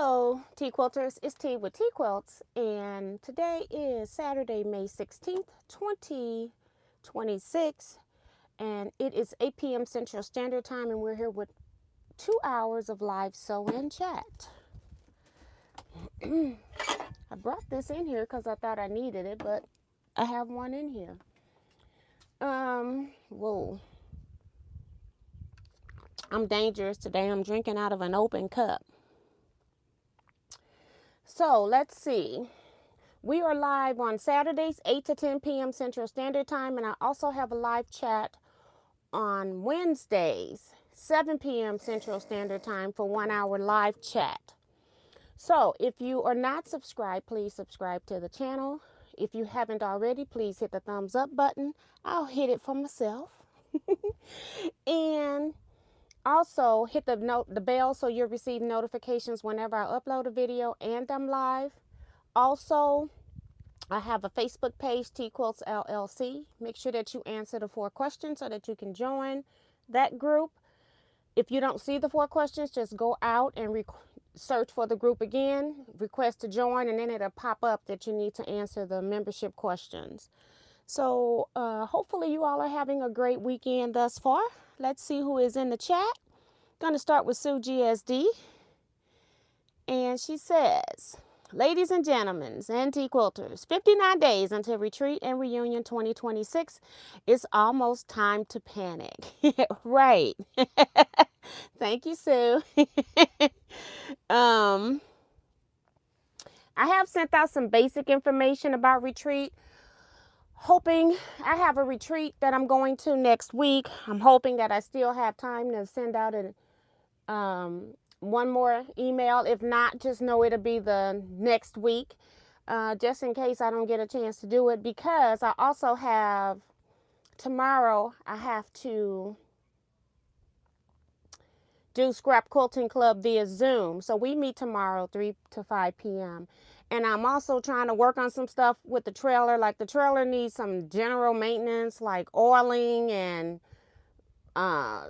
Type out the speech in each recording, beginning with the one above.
Hello, Teaquilters. It's T with Teaquilts, and today is Saturday, May 16th, 2026, and it is 8 p.m. Central Standard Time, and we're here with 2 hours of live sew-in chat. I brought this in here because I thought I needed it, but I have one in here. Whoa. I'm dangerous today. I'm drinking out of an open cup. So let's see. We are live on Saturdays, 8 to 10 p.m. Central Standard Time. And I also have a live chat on Wednesdays, 7 p.m. Central Standard Time for 1 hour live chat. So if you are not subscribed, please subscribe to the channel. If you haven't already, please hit the thumbs up button. I'll hit it for myself. And also hit the bell so you'll receive notifications whenever I upload a video and I'm live. Also, I have a Facebook page, Teaquilts LLC. Make sure that you answer the 4 questions so that you can join that group. If you don't see the 4 questions, just go out and search for the group again, request to join, and then it'll pop up that you need to answer the membership questions. So hopefully you all are having a great weekend thus far. Let's see who is in the chat. Going to start with Sue GSD. And she says, ladies and gentlemen, and Teaquilters, 59 days until Retreat and Reunion 2026. It's almost time to panic. Right. Thank you, Sue. I have sent out some basic information about Retreat. Hoping I have a retreat that I'm going to next week. I'm hoping that I still have time to send out one more email. If not, just know it'll be the next week, just in case I don't get a chance to do it, because I also have tomorrow I have to do Scrap Quilting Club via Zoom. So we meet tomorrow 3 to 5 p.m. And I'm also trying to work on some stuff with the trailer. Like the trailer needs some general maintenance, like oiling and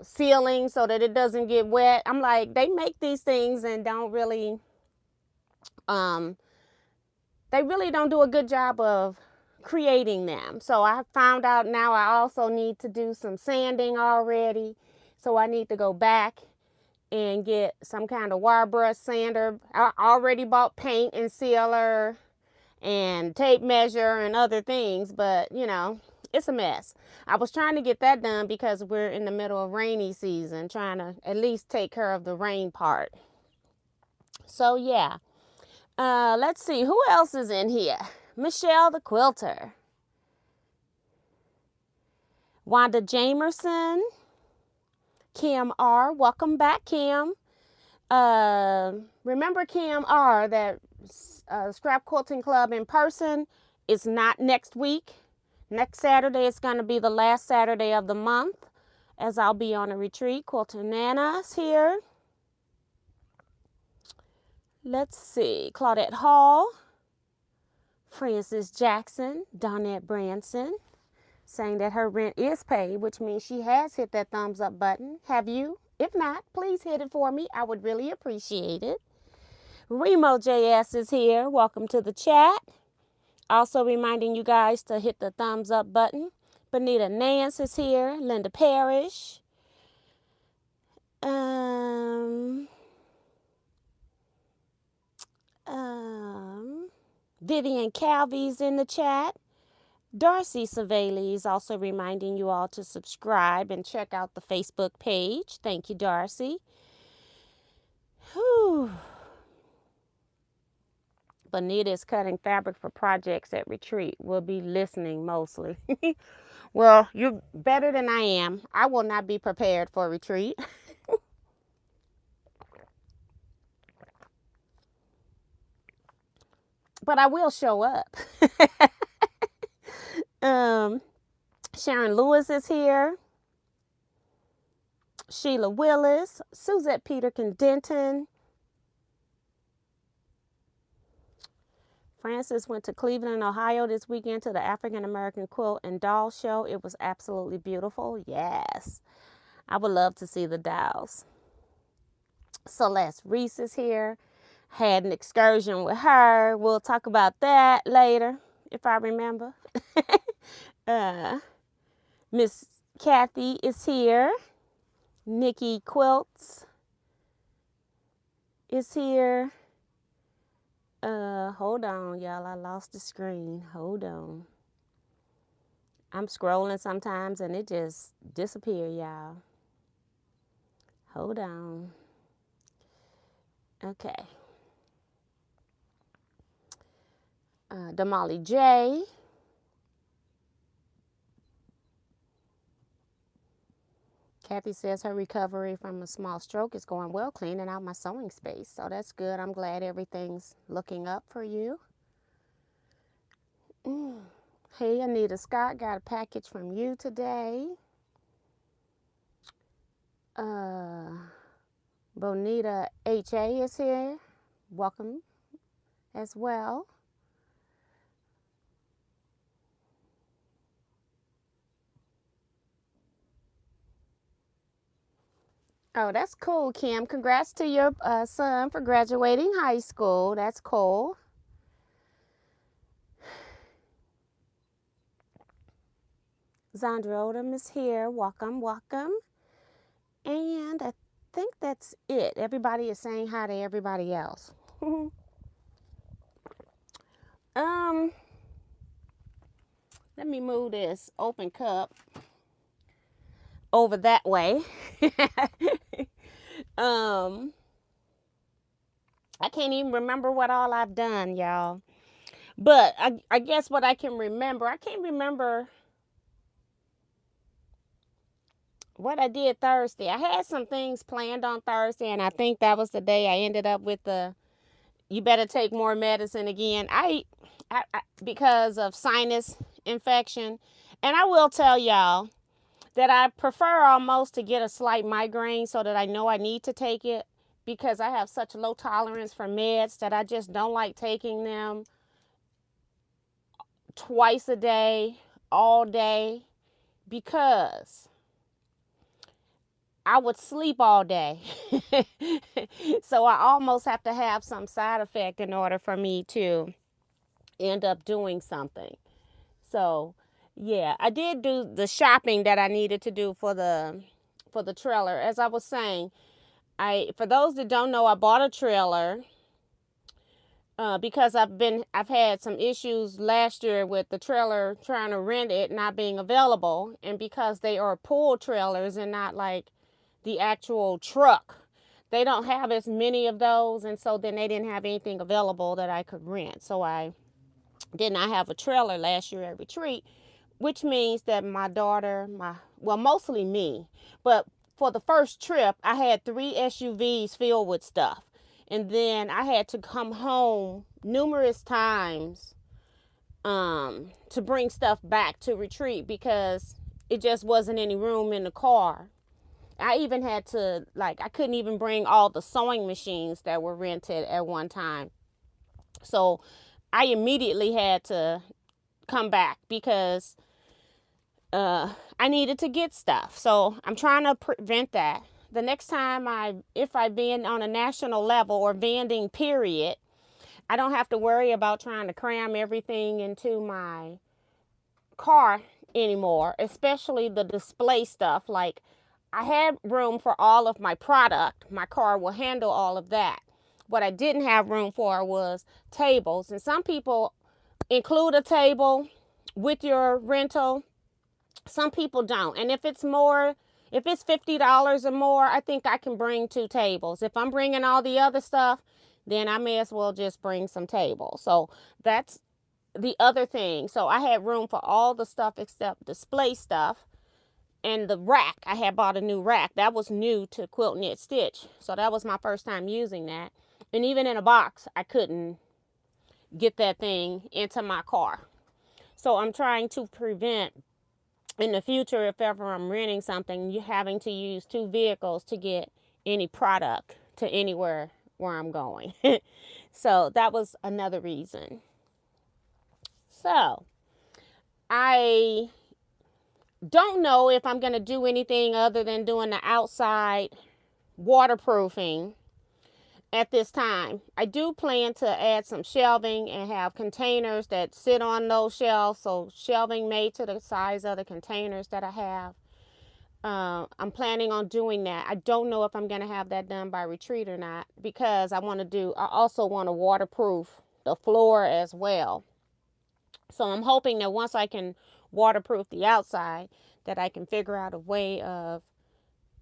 sealing so that it doesn't get wet. I'm like, they make these things and don't really, they really don't do a good job of creating them. So I found out now I also need to do some sanding already. So I need to go back and get some kind of wire brush sander. I already bought paint and sealer and tape measure and other things, but you know, it's a mess. I was trying to get that done because we're in the middle of rainy season, trying to at least take care of the rain part. So yeah, let's see who else is in here. Michelle the Quilter, Wanda Jamerson, Kim R. Welcome back, Kim. Remember, Kim R., that Scrap Quilting Club in person is not next week. Next Saturday is going to be the last Saturday of the month, as I'll be on a retreat. Quilter Nana's here. Let's see. Claudette Hall, Frances Jackson, Donette Branson, saying that her rent is paid, which means she has hit that thumbs up button. Have you? If not, please hit it for me. I would really appreciate it. Remo JS is here. Welcome to the chat. Also reminding you guys to hit the thumbs up button. Bonita Nance is here. Linda Parrish. Vivian Calvy's in the chat. Darcy Savali is also reminding you all to subscribe and check out the Facebook page. Thank you, Darcy. Whew. Bonita is cutting fabric for projects at retreat. We'll be listening mostly. Well, you're better than I am. I will not be prepared for retreat. But I will show up. Sharon Lewis is here. Sheila Willis, Suzette Peterkin Denton. Francis went to Cleveland, Ohio this weekend to the African American Quilt and Doll Show. It was absolutely beautiful. Yes. I would love to see the dolls. Celeste Reese is here. Had an excursion with her. We'll talk about that later if I remember. Miss Kathy is here. Nikki Quilts is here. Hold on, y'all. I lost the screen. Hold on. I'm scrolling sometimes and it just disappears, y'all. Hold on. Okay. Damali J. Kathy says her recovery from a small stroke is going well, cleaning out my sewing space. So that's good. I'm glad everything's looking up for you. Hey, Anita Scott, got a package from you today. Bonita H.A. is here. Welcome as well. Oh, that's cool, Kim. Congrats to your son for graduating high school. That's cool. Zandra Odom is here. Welcome, welcome. And I think that's it. Everybody is saying hi to everybody else. Let me move this open cup over that way. I can't even remember what all I've done, y'all. But I guess what I can remember, I can't remember what I did Thursday. I had some things planned on Thursday, and I think that was the day I ended up with the, you better take more medicine again. I because of sinus infection. And I will tell y'all that I prefer almost to get a slight migraine so that I know I need to take it, because I have such low tolerance for meds that I just don't like taking them twice a day, all day, because I would sleep all day. So I almost have to have some side effect in order for me to end up doing something. So yeah, I did do the shopping that I needed to do for the trailer. As I was saying, for those that don't know, I bought a trailer because I've had some issues last year with the trailer, trying to rent it not being available, and because they are pull trailers and not like the actual truck, they don't have as many of those, and so then they didn't have anything available that I could rent. So I did not have a trailer last year at retreat, which means that my daughter, mostly me, but for the first trip, I had 3 SUVs filled with stuff. And then I had to come home numerous times to bring stuff back to retreat because it just wasn't any room in the car. I even had to, I couldn't even bring all the sewing machines that were rented at one time. So I immediately had to come back because I needed to get stuff. So I'm trying to prevent that. The next time if I vend on a national level or vending period, I don't have to worry about trying to cram everything into my car anymore, especially the display stuff. Like, I had room for all of my product. My car will handle all of that. What I didn't have room for was tables. And some people include a table with your rental. Some people don't. And if it's $50 or more, I think I can bring 2 tables. If I'm bringing all the other stuff, then I may as well just bring some tables. So that's the other thing. So I had room for all the stuff except display stuff. And the rack, I had bought a new rack. That was new to Quilt Knit Stitch. So that was my first time using that. And even in a box, I couldn't get that thing into my car. So I'm trying to prevent, in the future, if ever I'm renting something, you having to use 2 vehicles to get any product to anywhere where I'm going. So that was another reason. So I don't know if I'm going to do anything other than doing the outside waterproofing at this time. I do plan to add some shelving and have containers that sit on those shelves. So shelving made to the size of the containers that I have. I'm planning on doing that. I don't know if I'm going to have that done by retreat or not, because I also want to waterproof the floor as well. So I'm hoping that once I can waterproof the outside, that I can figure out a way of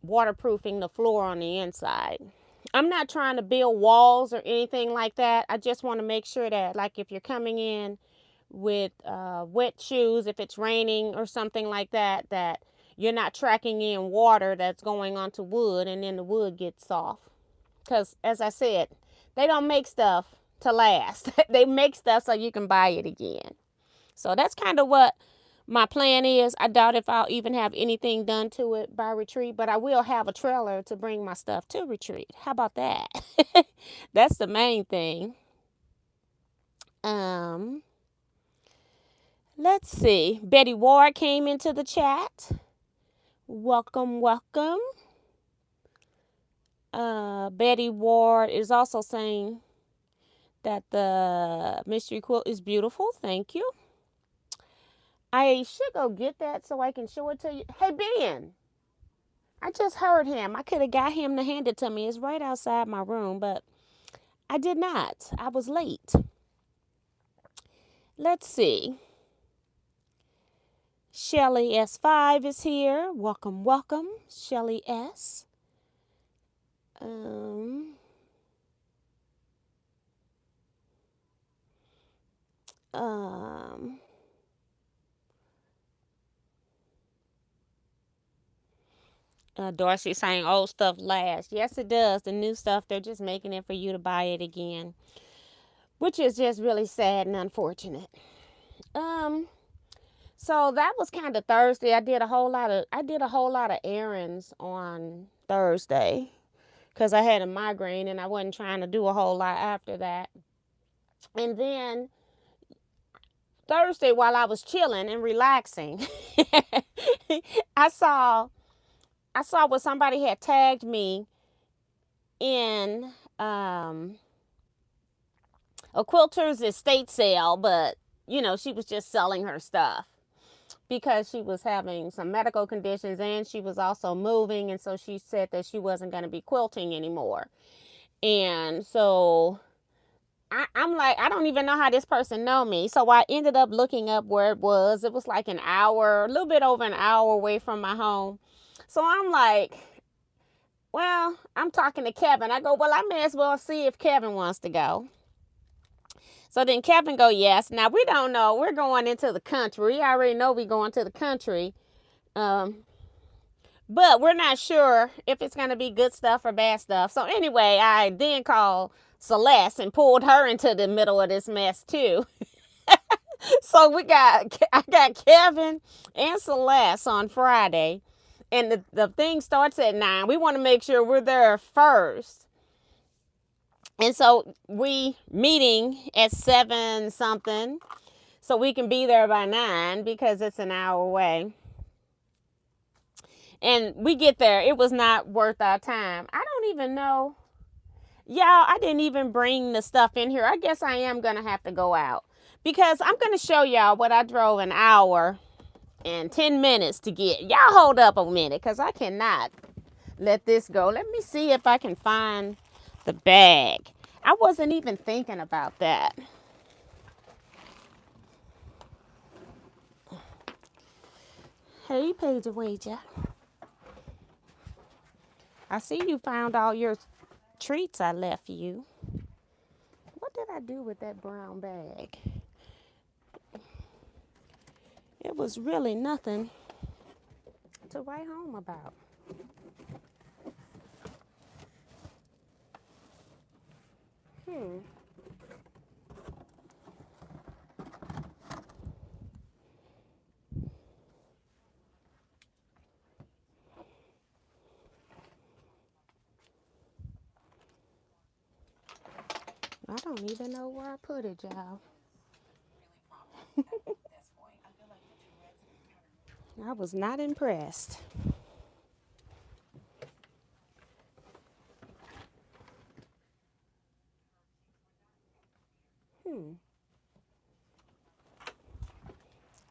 waterproofing the floor on the inside. I'm not trying to build walls or anything like that. I just want to make sure that, like, if you're coming in with wet shoes, if it's raining or something like that, that you're not tracking in water that's going onto wood and then the wood gets soft. Because, as I said, they don't make stuff to last. They make stuff so you can buy it again. So that's kind of what my plan is. I doubt if I'll even have anything done to it by retreat, but I will have a trailer to bring my stuff to retreat. How about that? That's the main thing. Let's see. Betty Ward came into the chat. Welcome, welcome. Betty Ward is also saying that the mystery quilt is beautiful. Thank you. I should go get that so I can show it to you. Hey, Ben. I just heard him. I could have got him to hand it to me. It's right outside my room, but I did not. I was late. Let's see. Shelly S5 is here. Welcome, welcome, Shelly S. Dorsey saying old stuff lasts. Yes, it does. The new stuff, they're just making it for you to buy it again, which is just really sad and unfortunate. So that was kind of Thursday. I did a whole lot of errands on Thursday because I had a migraine and I wasn't trying to do a whole lot after that. And then Thursday, while I was chilling and relaxing, I saw what somebody had tagged me in a quilter's estate sale, but she was just selling her stuff because she was having some medical conditions and she was also moving, and so she said that she wasn't going to be quilting anymore. And so I'm like, I don't even know how this person know me. So I ended up looking up where it was. It was like an hour, a little bit over an hour away from my home. So I'm like, well, I'm talking to Kevin. I go, well, I may as well see if Kevin wants to go. So then Kevin go, yes. Now, we don't know. We're going into the country. We already know we're going to the country. But we're not sure if it's going to be good stuff or bad stuff. So anyway, I then called Celeste and pulled her into the middle of this mess too. So I got Kevin and Celeste on Friday. And the thing starts at 9. We want to make sure we're there first. And so we meeting at 7 something so we can be there by 9 because it's an hour away. And we get there. It was not worth our time. I don't even know. Y'all, I didn't even bring the stuff in here. I guess I am going to have to go out because I'm going to show y'all what I drove an hour and 10 minutes to get. Y'all hold up a minute because I cannot let this go. Let me see if I can find the bag. I wasn't even thinking about that. Hey, Pager Wager. I see you found all your treats I left you. What did I do with that brown bag? It was really nothing to write home about. I don't even know where I put it, y'all. I was not impressed.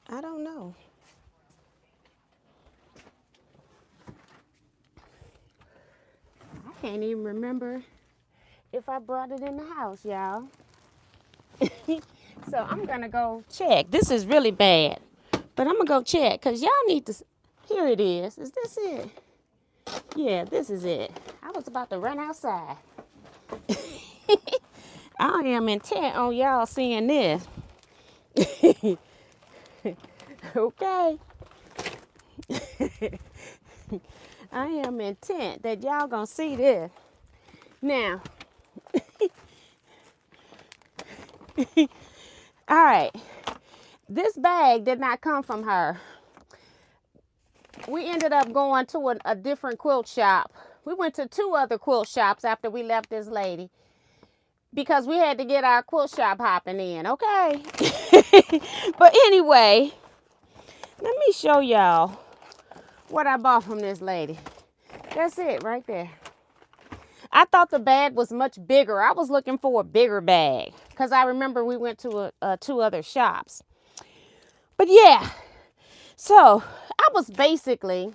I don't know. I can't even remember if I brought it in the house, y'all. So I'm gonna go check. This is really bad, but I'm gonna go check because y'all need to. Here it is. Is this it? Yeah, this is it. I was about to run outside. I am intent on y'all seeing this. Okay. I am intent that y'all gonna see this. Now, all right. This bag did not come from her. We ended up going to a different quilt shop. We went to 2 other quilt shops after we left this lady because we had to get our quilt shop hopping in, okay? But anyway, let me show y'all what I bought from this lady. That's it right there. I thought the bag was much bigger. I was looking for a bigger bag because I remember we went to 2 other shops. But yeah, so I was basically,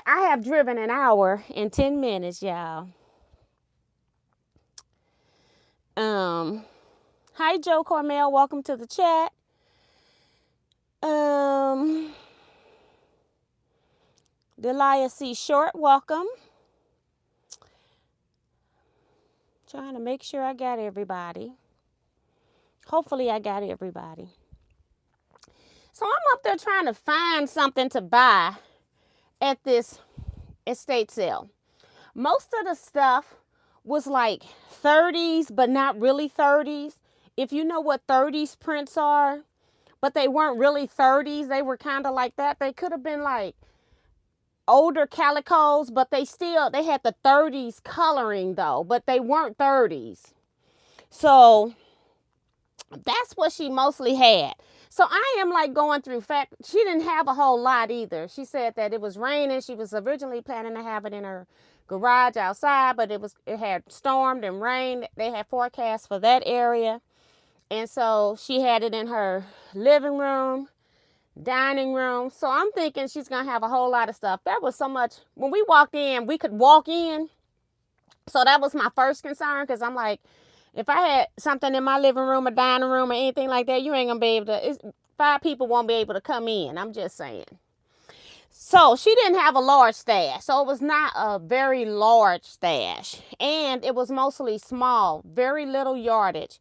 I have driven an hour and 10 minutes, y'all. Hi, Joe Cormel. Welcome to the chat. Delia C. Short, welcome. Trying to make sure I got everybody. Hopefully I got everybody. So I'm up there trying to find something to buy at this estate sale. Most of the stuff was like 30s, but not really 30s. If you know what 30s prints are, but they weren't really 30s. They were kind of like that. They could have been like older calicos, but they had the 30s coloring though, but they weren't 30s. So that's what she mostly had. So I am like going through fact. She didn't have a whole lot either. She said that it was raining. She was originally planning to have it in her garage outside, but it had stormed and rained. They had forecasts for that area. And so she had it in her living room, dining room. So I'm thinking she's going to have a whole lot of stuff. There was so much. When we walked in, we could walk in. So that was my first concern because I'm like, if I had something in my living room or dining room or anything like that, you ain't going to be able to, 5 people won't be able to come in. I'm just saying. So she didn't have a large stash. So it was not a very large stash. And it was mostly small, very little yardage.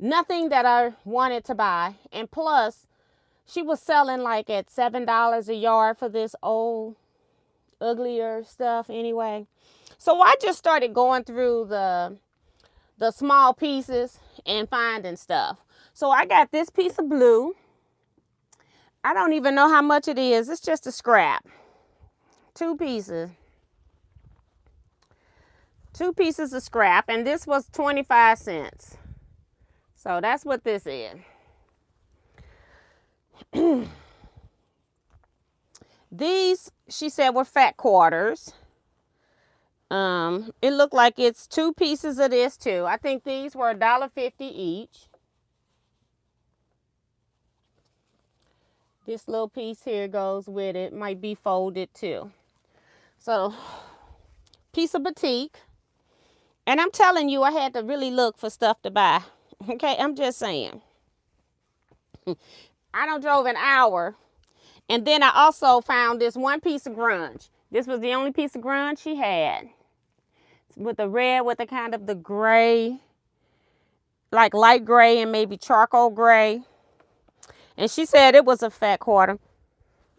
Nothing that I wanted to buy. And plus, she was selling like at $7 a yard for this old, uglier stuff anyway. So I just started going through the small pieces and finding stuff. So I got this piece of blue. I don't even know how much it is. It's just a scrap. 2 pieces. 2 pieces of scrap. And this was 25 cents. So that's what this is. These, she said, were fat quarters. It looked like it's 2 pieces of this too. I think these were $1.50 each. This little piece here goes with it. Might be folded too. So, piece of batik. And I'm telling you, I had to really look for stuff to buy. Okay, I'm just saying. I done drove an hour. And then I also found this one piece of grunge. This was the only piece of grunge she had. With the red, with the kind of the gray, like light gray and maybe charcoal gray. And she said it was a fat quarter.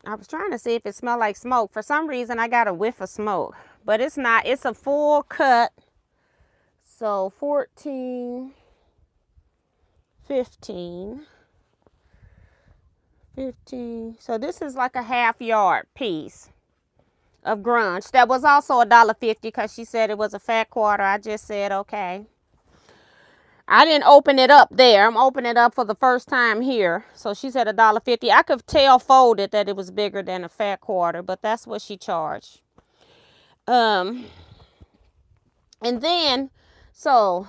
I was trying to see if it smelled like smoke. For some reason, I got a whiff of smoke. But it's not. It's a full cut. So 14, 15. So this is like a half yard piece of grunge. That was also $1.50 because she said it was a fat quarter. I just said, okay. I didn't open it up there. I'm opening it up for the first time here. So she said $1.50. I could tell folded that it was bigger than a fat quarter, but that's what she charged. And then, so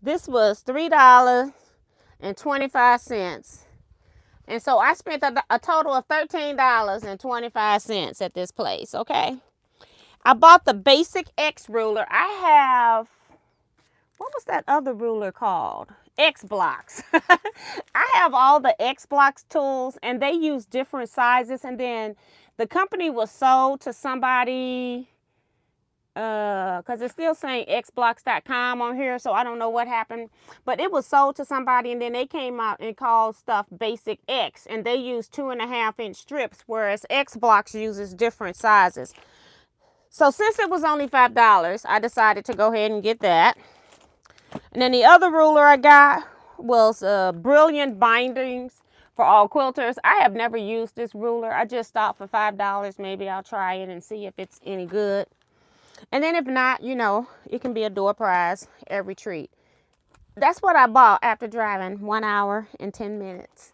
this was $3.25 And so I spent a total of $13.25 at this place, okay? I bought the Basic X ruler. I have, what was that other ruler called? X blocks. I have all the X blocks tools, and they use different sizes. And then the company was sold to somebody, because it's still saying xblocks.com on here, so I don't know what happened. But it was sold to somebody, and then they came out and called stuff Basic X, and they use 2.5-inch strips, whereas X blocks uses different sizes. So since it was only $5, I decided to go ahead and get that. And then the other ruler I got was Brilliant Bindings for all quilters. I have never used this ruler. I just thought for $5, maybe I'll try it and see if it's any good. And then if not, you know, it can be a door prize every treat. That's what I bought after driving 1 hour and 10 minutes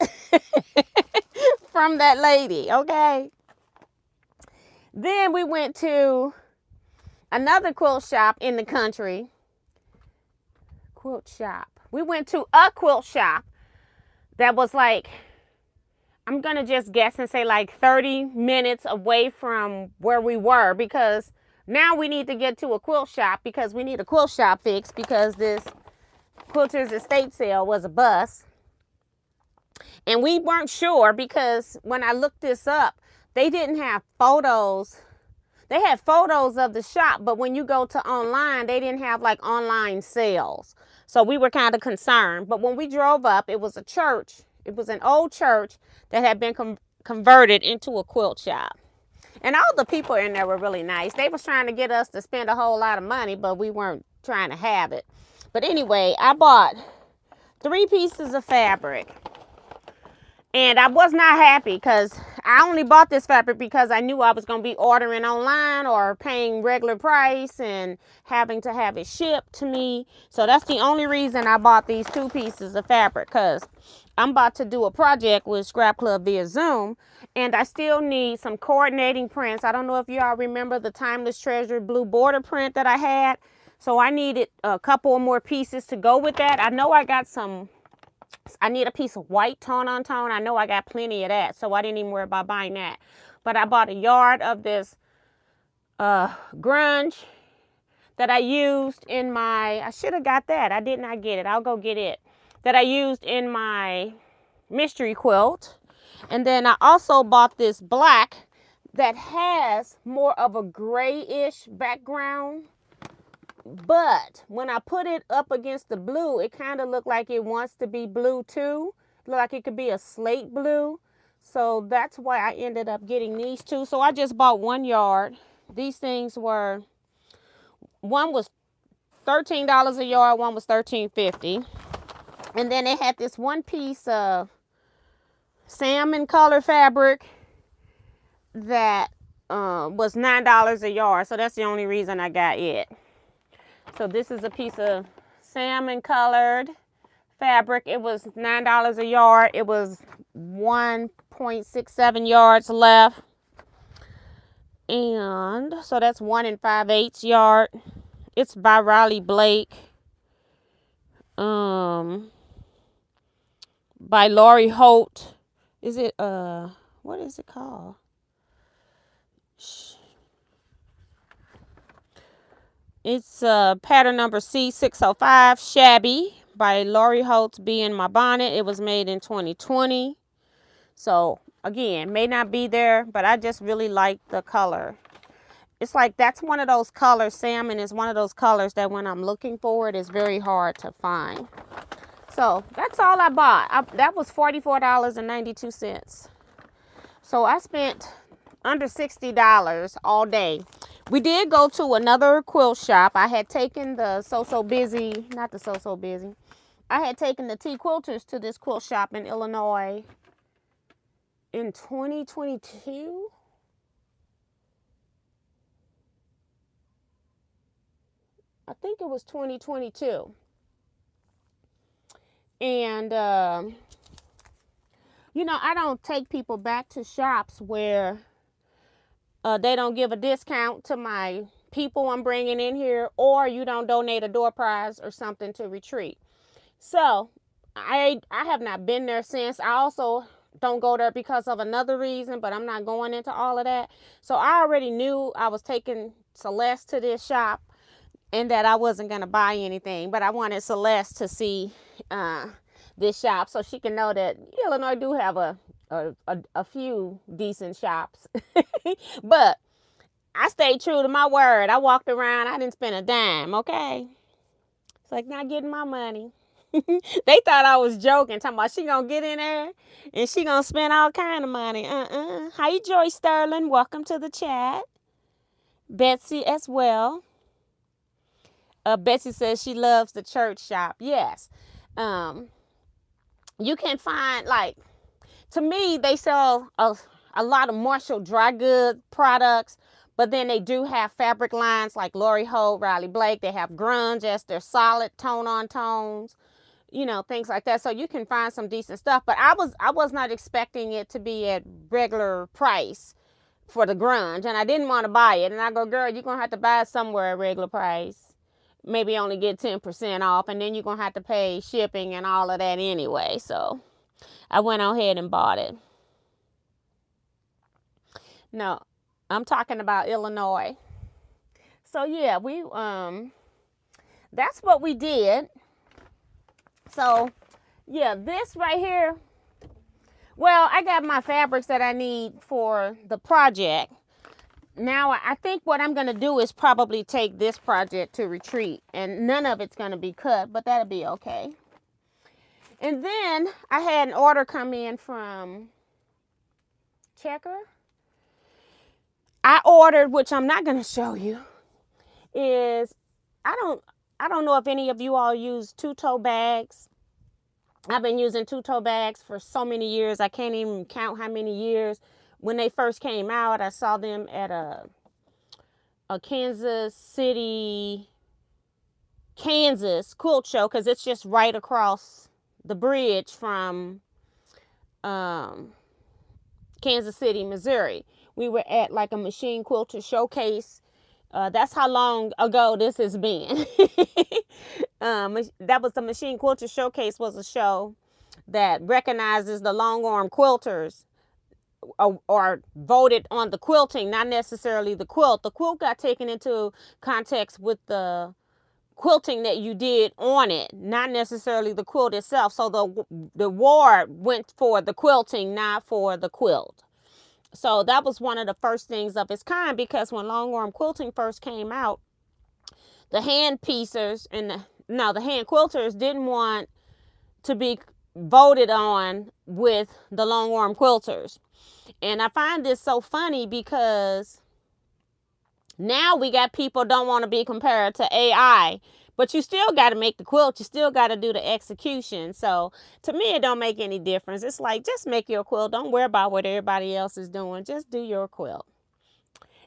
from that lady, okay? Then we went to another quilt shop in the country. Quilt shop. We went to a quilt shop that was like, I'm going to just guess and say like 30 minutes away from where we were, because now we need to get to a quilt shop because we need a quilt shop fix because this Quilters Estate sale was a bust. And we weren't sure because when I looked this up, they didn't have photos. They had photos of the shop, but when you go to online, they didn't have like online sales. So we were kind of concerned. But when we drove up, it was a church. It was an old church that had been converted into a quilt shop. And all the people in there were really nice. They was trying to get us to spend a whole lot of money, but we weren't trying to have it. But anyway, I bought 3 pieces of fabric. And I was not happy because I only bought this fabric because I knew I was going to be ordering online or paying regular price and having to have it shipped to me. So that's the only reason I bought these 2 pieces of fabric, because I'm about to do a project with Scrap Club via Zoom, and I still need some coordinating prints. I don't know if you all remember the Timeless Treasure blue border print that I had. So I needed a couple more pieces to go with that. I know I got some. I need a piece of white tone on tone. I know I got plenty of that, so I didn't even worry about buying that. But I bought a yard of this grunge that I used in my, I should have got that. I did not get it. I'll go get it. That I used in my mystery quilt. And then I also bought this black that has more of a grayish background. But when I put it up against the blue, it kind of looked like it wants to be blue too. It looked like it could be a slate blue. So that's why I ended up getting these 2. So I just bought 1 yard. These things were, one was $13 a yard, one was $13.50. And then they had this one piece of salmon color fabric that was $9 a yard. So that's the only reason I got it. So this is a piece of salmon colored fabric. It was $9 a yard. It was 1.67 yards left. And so that's 1 5/8 yard. It's by Riley Blake. By Lori Holt. Is it, what is it called? It's pattern number C605, Shabby, by Lori Holt's Bee in My Bonnet. It was made in 2020. So, again, may not be there, but I just really like the color. It's like that's one of those colors, salmon is one of those colors that when I'm looking for it, it's very hard to find. So, that's all I bought. That was $44.92. So, I spent under $60 all day. We did go to another quilt shop. I had taken the I had taken the Teaquilts to this quilt shop in Illinois in 2022. I think it was 2022. And, you know, I don't take people back to shops where they don't give a discount to my people I'm bringing in here, or you don't donate a door prize or something to retreat. So I have not been there since. I also don't go there because of another reason, but I'm not going into all of that. So I already knew I was taking Celeste to this shop and that I wasn't going to buy anything, but I wanted Celeste to see this shop so she can know that Illinois do have a few decent shops. But I stayed true to my word. I walked around. I didn't spend a dime, okay? It's like not getting my money. They thought I was joking, talking about she gonna get in there and she gonna spend all kind of money. Hi, Joy Sterling. Welcome to the chat. Betsy as well. Betsy says she loves the church shop. Yes. You can find, like, to me, they sell a lot of Marshall dry goods products, but then they do have fabric lines like Lori Holt, Riley Blake. They have grunge as their solid tone-on tones, things like that. So you can find some decent stuff. But I was not expecting it to be at regular price for the grunge, and I didn't want to buy it. And I go, girl, you're going to have to buy it somewhere at regular price. Maybe only get 10% off, and then you're going to have to pay shipping and all of that anyway. So I went ahead and bought it. No, I'm talking about Illinois. So yeah, that's what we did. So yeah, this right here, well, I got my fabrics that I need for the project. Now, I think what I'm going to do is probably take this project to retreat, and none of it's going to be cut, but that'll be okay. And then I had an order come in from Checker. I ordered, which I'm not going to show you, is I don't know if any of you all use two-toe bags. I've been using two-toe bags for so many years. I can't even count how many years. When they first came out, I saw them at a Kansas City, Kansas quilt show, because it's just right across the bridge from Kansas City, Missouri. We were at like a machine quilter showcase. That's how long ago this has been. That was the Machine Quilter Showcase, was a show that recognizes the long arm quilters or voted on the quilting, not necessarily the quilt. The quilt got taken into context with the quilting that you did on it, not necessarily the quilt itself. So the award went for the quilting, not for the quilt. So that was one of the first things of its kind, because when long arm quilting first came out, the hand piecers and the hand quilters didn't want to be voted on with the long arm quilters. And I find this so funny because now we got people don't want to be compared to AI, but you still got to make the quilt. You still got to do the execution. So to me, it don't make any difference. It's like, just make your quilt. Don't worry about what everybody else is doing. Just do your quilt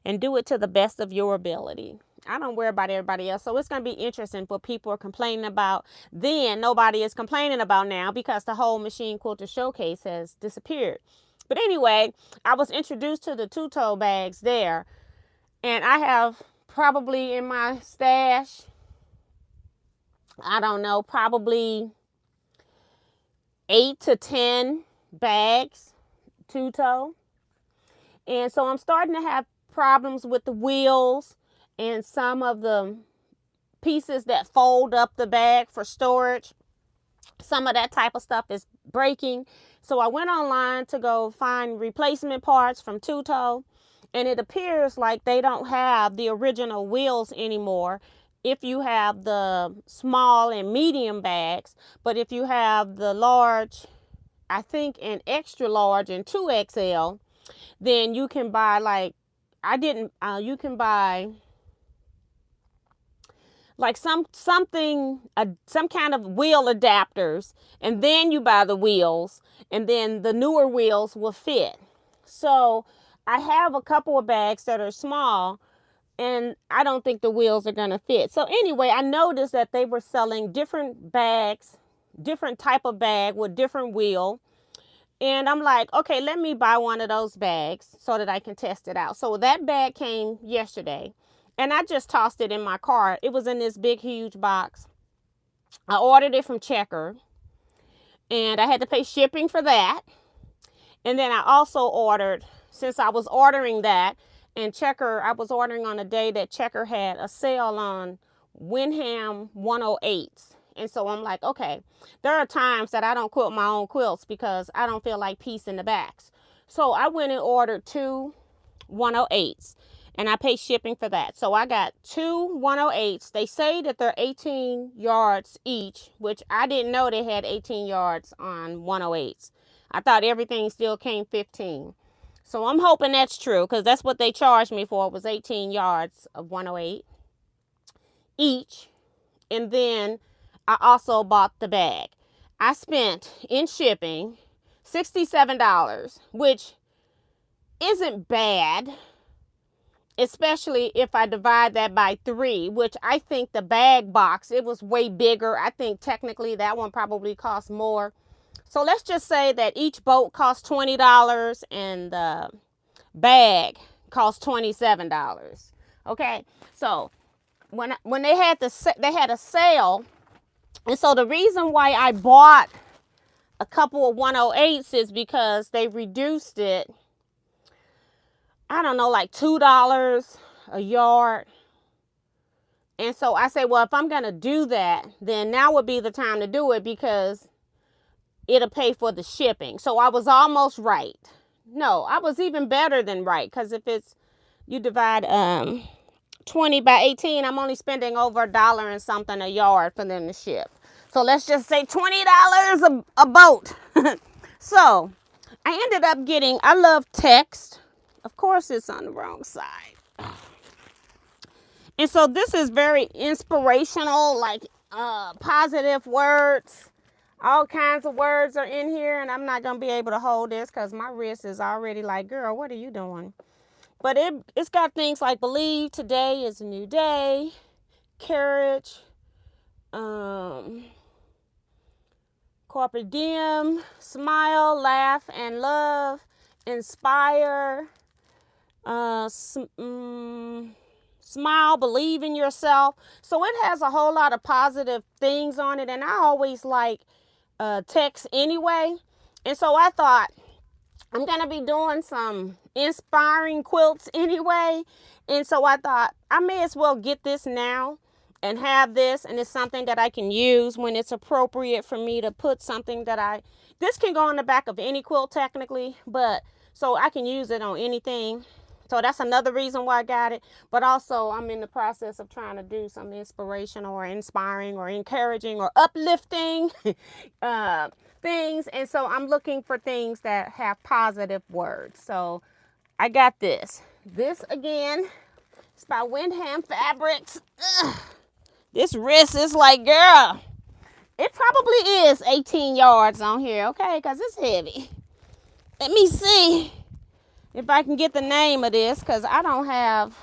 and do it to the best of your ability. I don't worry about everybody else. So it's going to be interesting what people are complaining about then. Nobody is complaining about now because the whole Machine Quilter Showcase has disappeared. But anyway, I was introduced to the two-toe bags there. And I have probably in my stash, I don't know, probably 8 to 10 bags, two-toe. And so I'm starting to have problems with the wheels and some of the pieces that fold up the bag for storage. Some of that type of stuff is breaking. So I went online to go find replacement parts from two-toe. And it appears like they don't have the original wheels anymore if you have the small and medium bags. But if you have the large, I think an extra large and 2XL, then you can buy you can buy like some kind of wheel adapters, and then you buy the wheels, and then the newer wheels will fit. So I have a couple of bags that are small, and I don't think the wheels are going to fit. So anyway, I noticed that they were selling different bags, different type of bag with different wheel. And I'm like, okay, let me buy one of those bags so that I can test it out. So that bag came yesterday, and I just tossed it in my car. It was in this big, huge box. I ordered it from Checker, and I had to pay shipping for that. And then I also ordered, since I was ordering that, and Checker, I was ordering on a day that Checker had a sale on Winham 108s. And so I'm like, okay, there are times that I don't quilt my own quilts because I don't feel like piecing the backs. So I went and ordered 2 108s, and I paid shipping for that. So I got 2 108s. They say that they're 18 yards each, which I didn't know they had 18 yards on 108s. I thought everything still came 15. So I'm hoping that's true, because that's what they charged me for, was 18 yards of 108 each. And then I also bought the bag. I spent in shipping $67, which isn't bad, especially if I divide that by 3, which I think the bag box, it was way bigger. I think technically that one probably cost more. So let's just say that each boat cost $20 and the bag cost $27. Okay, so when they had a sale, and so the reason why I bought a couple of 108s is because they reduced it, I don't know, like $2 a yard. And so I say, well, if I'm going to do that, then now would be the time to do it, because it'll pay for the shipping. So I was almost right. No, I was even better than right, because if you divide 20 by 18, I'm only spending over $1 and something a yard for them to ship. So let's just say $20 a boat. So I ended up getting, I love text. Of course, it's on the wrong side. And so this is very inspirational, like positive words. All kinds of words are in here, and I'm not going to be able to hold this because my wrist is already like, girl, what are you doing? But it's got things like believe, today is a new day, courage, carpe diem, smile, laugh, and love, inspire, smile, believe in yourself. So it has a whole lot of positive things on it, and I always like text anyway. And so I thought, I'm going to be doing some inspiring quilts anyway. And so I thought I may as well get this now and have this. And it's something that I can use when it's appropriate for me to put something that this can go on the back of any quilt technically, but so I can use it on anything. So that's another reason why I got it. But also I'm in the process of trying to do some inspirational or inspiring or encouraging or uplifting things. And so I'm looking for things that have positive words. So I got this. This again, it's by Winham Fabrics. Ugh. This wrist is like, girl, it probably is 18 yards on here, okay? Because it's heavy. Let me see if I can get the name of this, because I don't have,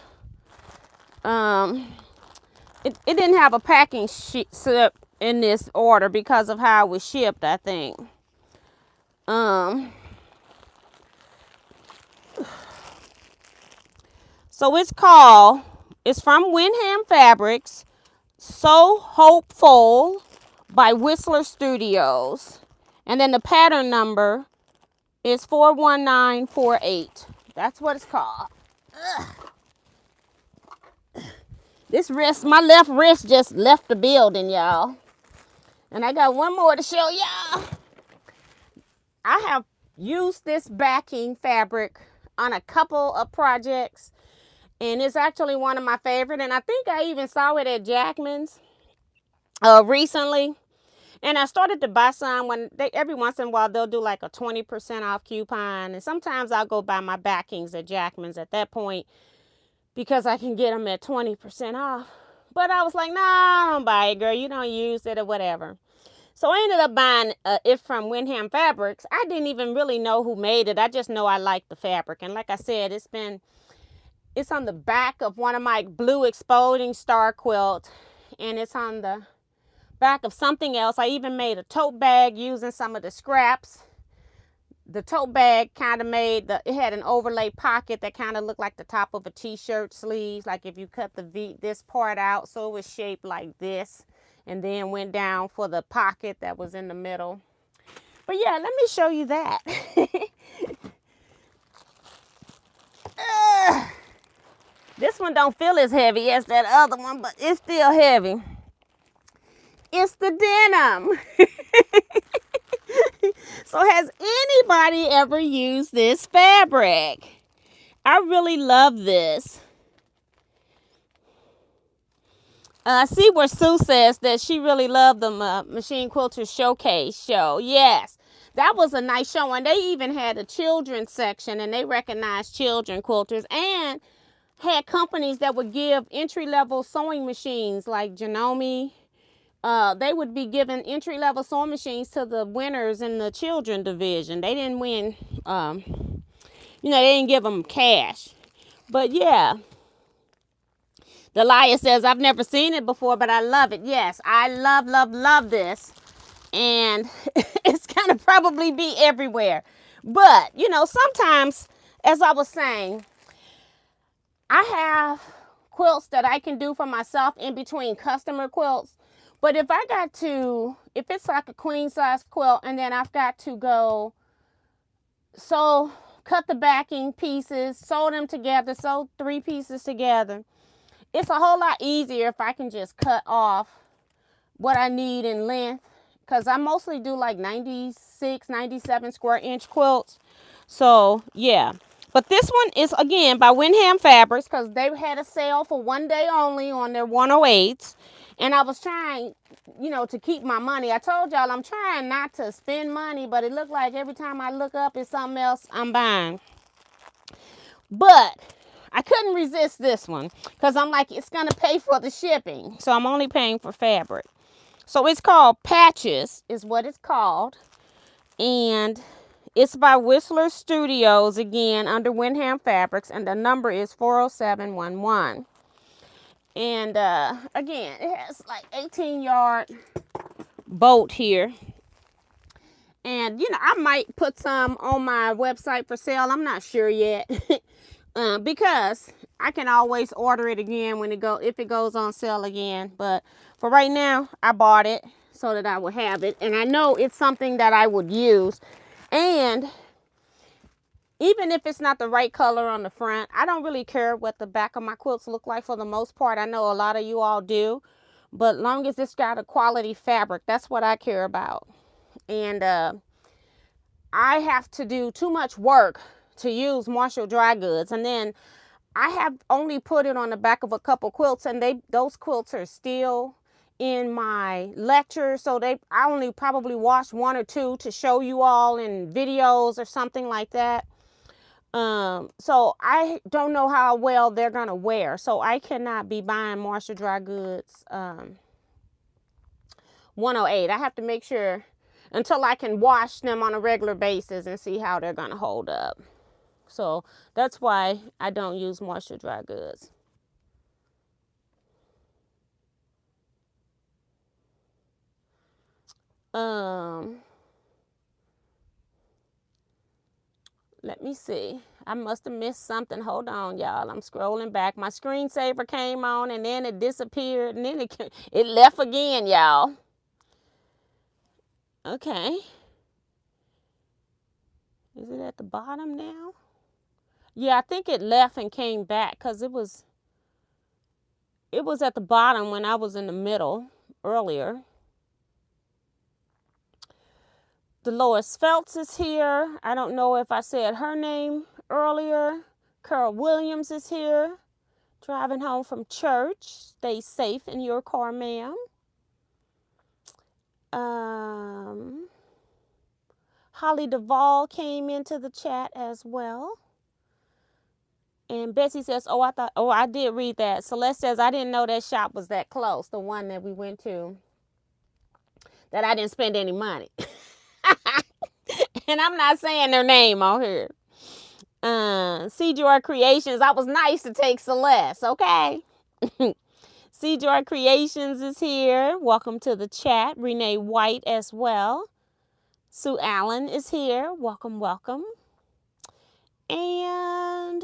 it didn't have a packing slip in this order because of how it was shipped, I think. So it's from Winham Fabrics, So Hopeful by Whistler Studios. And then the pattern number is 41948. That's what it's called. Ugh. This wrist, my left wrist just left the building, y'all. And I got one more to show y'all. I have used this backing fabric on a couple of projects, and it's actually one of my favorite. And I think I even saw it at Jackman's recently. And I started to buy some every once in a while they'll do like a 20% off coupon. And sometimes I'll go buy my backings at Jackman's at that point because I can get them at 20% off. But I was like, nah, I don't buy it, girl. You don't use it or whatever. So I ended up buying it from Winham Fabrics. I didn't even really know who made it. I just know I like the fabric. And like I said, it's on the back of one of my blue exploding star quilts. And it's on the back of something else. I even made a tote bag using some of the scraps. The tote bag kind of it had an overlay pocket that kind of looked like the top of a t-shirt sleeve. Like if you cut this part out, so it was shaped like this. And then went down for the pocket that was in the middle. But yeah, let me show you that. This one don't feel as heavy as that other one, but it's still heavy. It's the denim. So has anybody ever used this fabric? I really love this. I see where Sue says that she really loved the Machine Quilters Showcase show. Yes, that was a nice show. And they even had a children's section, and they recognized children quilters and had companies that would give entry-level sewing machines like Janome. They would be giving entry-level sewing machines to the winners in the children division. They didn't win, they didn't give them cash. But yeah. Delia says, I've never seen it before, but I love it. Yes, I love this. And it's going to probably be everywhere. But, sometimes, as I was saying, I have quilts that I can do for myself in between customer quilts. But if it's like a queen size quilt, and then I've got to go cut the backing pieces, sew them together, sew 3 pieces together. It's a whole lot easier if I can just cut off what I need in length, because I mostly do like 96, 97 square inch quilts. So, yeah. But this one is, again, by Windham Fabrics, because they had a sale for one day only on their 108s. And I was trying, to keep my money. I told y'all I'm trying not to spend money, but it looked like every time I look up, it's something else I'm buying. But I couldn't resist this one because I'm like, it's going to pay for the shipping. So I'm only paying for fabric. So it's called Patches is what it's called. And it's by Whistler Studios, again, under Windham Fabrics. And the number is 40711. And again, it has like 18-yard bolt here. And, I might put some on my website for sale. I'm not sure yet. Because I can always order it again if it goes on sale again. But for right now, I bought it so that I would have it. And I know it's something that I would use. And even if it's not the right color on the front, I don't really care what the back of my quilts look like for the most part. I know a lot of you all do. But long as it's got a quality fabric, that's what I care about. And I have to do too much work to use Marshall dry goods, and then I have only put it on the back of a couple quilts, and those quilts are still in my lecture, so I only probably washed 1 or 2 to show you all in videos or something like that. So I don't know how well they're gonna wear, so I cannot be buying Marshall dry goods 108. I have to make sure until I can wash them on a regular basis and see how they're gonna hold up. So that's why I don't use Marshall dry goods. Let me see. I must have missed something. Hold on, y'all. I'm scrolling back. My screensaver came on and then it disappeared and then it left again, y'all. Okay. Is it at the bottom now? Yeah, I think it left and came back because it was at the bottom when I was in the middle earlier. Dolores Phelps is here. I don't know if I said her name earlier. Carol Williams is here. Driving home from church. Stay safe in your car, ma'am. Holly Duvall came into the chat as well. And Betsy says, I did read that. Celeste says, I didn't know that shop was that close. The one that we went to. That I didn't spend any money. And I'm not saying their name on here. Joy Creations. I was nice to take Celeste, okay? Joy Creations is here. Welcome to the chat. Renee White as well. Sue Allen is here. Welcome, welcome. And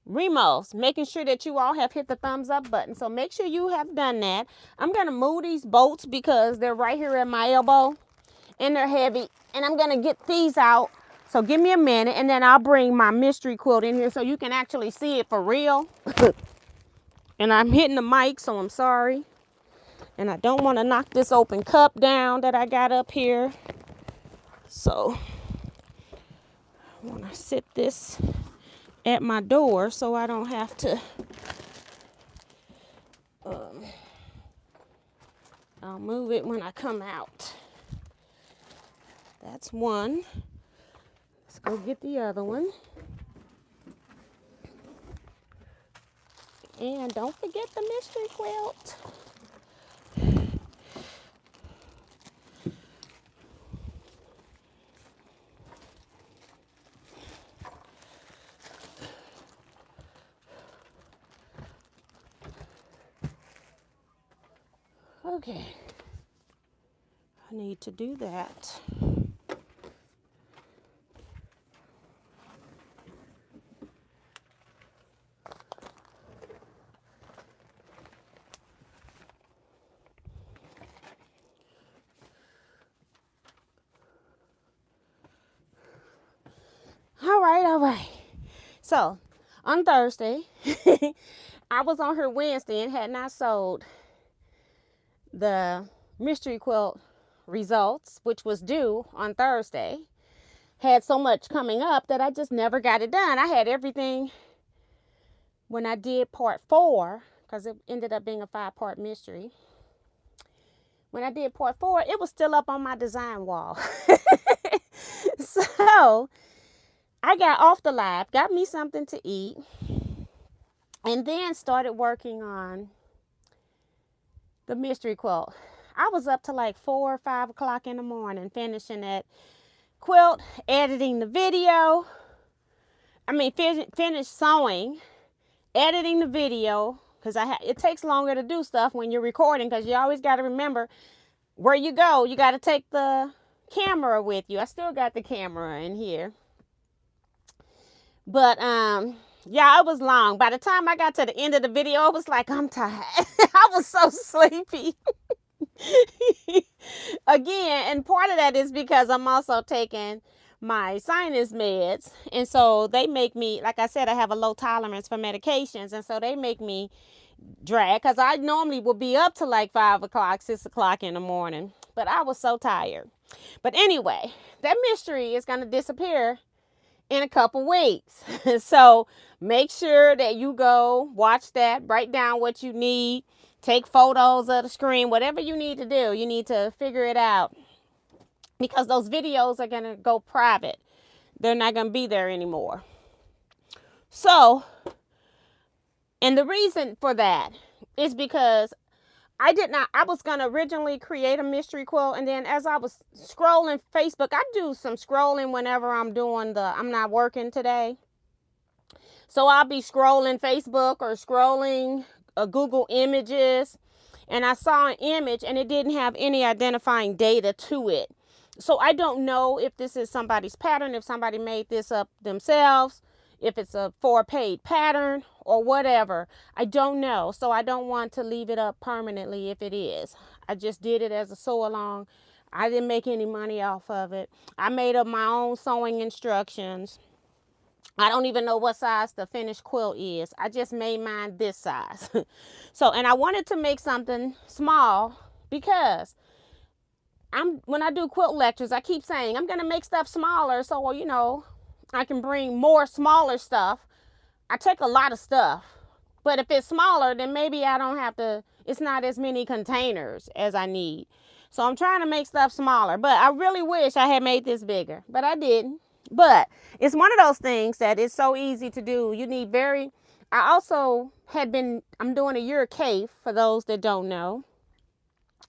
Remos, making sure that you all have hit the thumbs up button. So make sure you have done that. I'm going to move these bolts because they're right here at my elbow and they're heavy. And I'm going to get these out So give me a minute, and then I'll bring my mystery quilt in here so you can actually see it for real. And I'm hitting the mic, so I'm sorry. And I don't want to knock this open cup down that I got up here. So I want to sit this at my door so I don't have to. I'll move it when I come out. That's one. Let's go get the other one. And don't forget the mystery quilt. Okay. I need to do that. All right. So, on Thursday, I was on here Wednesday and had not sold the mystery quilt results, which was due on Thursday. Had so much coming up that I just never got it done. I had everything when I did part 4, because it ended up being a 5-part mystery. When I did part 4, it was still up on my design wall. So I got off the live, got me something to eat, and then started working on the mystery quilt. I was up to like 4 or 5 o'clock in the morning finishing that quilt, editing the video. Finished sewing, editing the video, because it takes longer to do stuff when you're recording, because you always got to remember where you go. You got to take the camera with you. I still got the camera in here. But yeah, it was long. By the time I got to the end of the video, it was like, I'm tired. I was so sleepy. Again, and part of that is because I'm also taking my sinus meds, and so they make me, like I said, I have a low tolerance for medications, and so they make me drag, because I normally would be up to like 5 o'clock, 6 o'clock in the morning, but I was so tired. But anyway, that mystery is going to disappear in a couple weeks. So make sure that you go watch that, write down what you need, take photos of the screen, whatever you need to do. You need to figure it out, because those videos are going to go private. They're not going to be there anymore. So, and the reason for that is because I was going to originally create a mystery quilt, and then as I was scrolling Facebook, I do some scrolling whenever I'm not working today. So I'll be scrolling Facebook or scrolling Google Images, and I saw an image and it didn't have any identifying data to it. So I don't know if this is somebody's pattern, if somebody made this up themselves, if it's a paid pattern or whatever. I don't know. So I don't want to leave it up permanently if it is. I just did it as a sew along. I didn't make any money off of it. I made up my own sewing instructions. I don't even know what size the finished quilt is. I just made mine this size. So, and I wanted to make something small because when I do quilt lectures, I keep saying I'm going to make stuff smaller so, you know, I can bring more smaller stuff. I take a lot of stuff, but if it's smaller, then maybe I don't have to, it's not as many containers as I need. So I'm trying to make stuff smaller, but I really wish I had made this bigger, but I didn't. But it's one of those things that is so easy to do. You need I also I'm doing a year cave for those that don't know.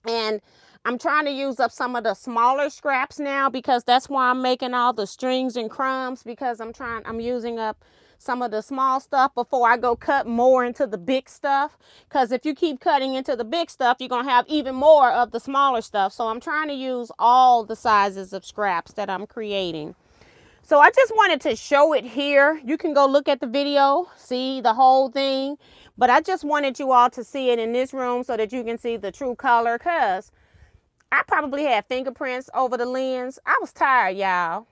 And I'm trying to use up some of the smaller scraps now, because that's why I'm making all the strings and crumbs, because I'm using up some of the small stuff before I go cut more into the big stuff. Because if you keep cutting into the big stuff, you're going to have even more of the smaller stuff. So I'm trying to use all the sizes of scraps that I'm creating. So I just wanted to show it here. You can go look at the video, see the whole thing. But I just wanted you all to see it in this room so that you can see the true color, because I probably had fingerprints over the lens. I was tired, y'all.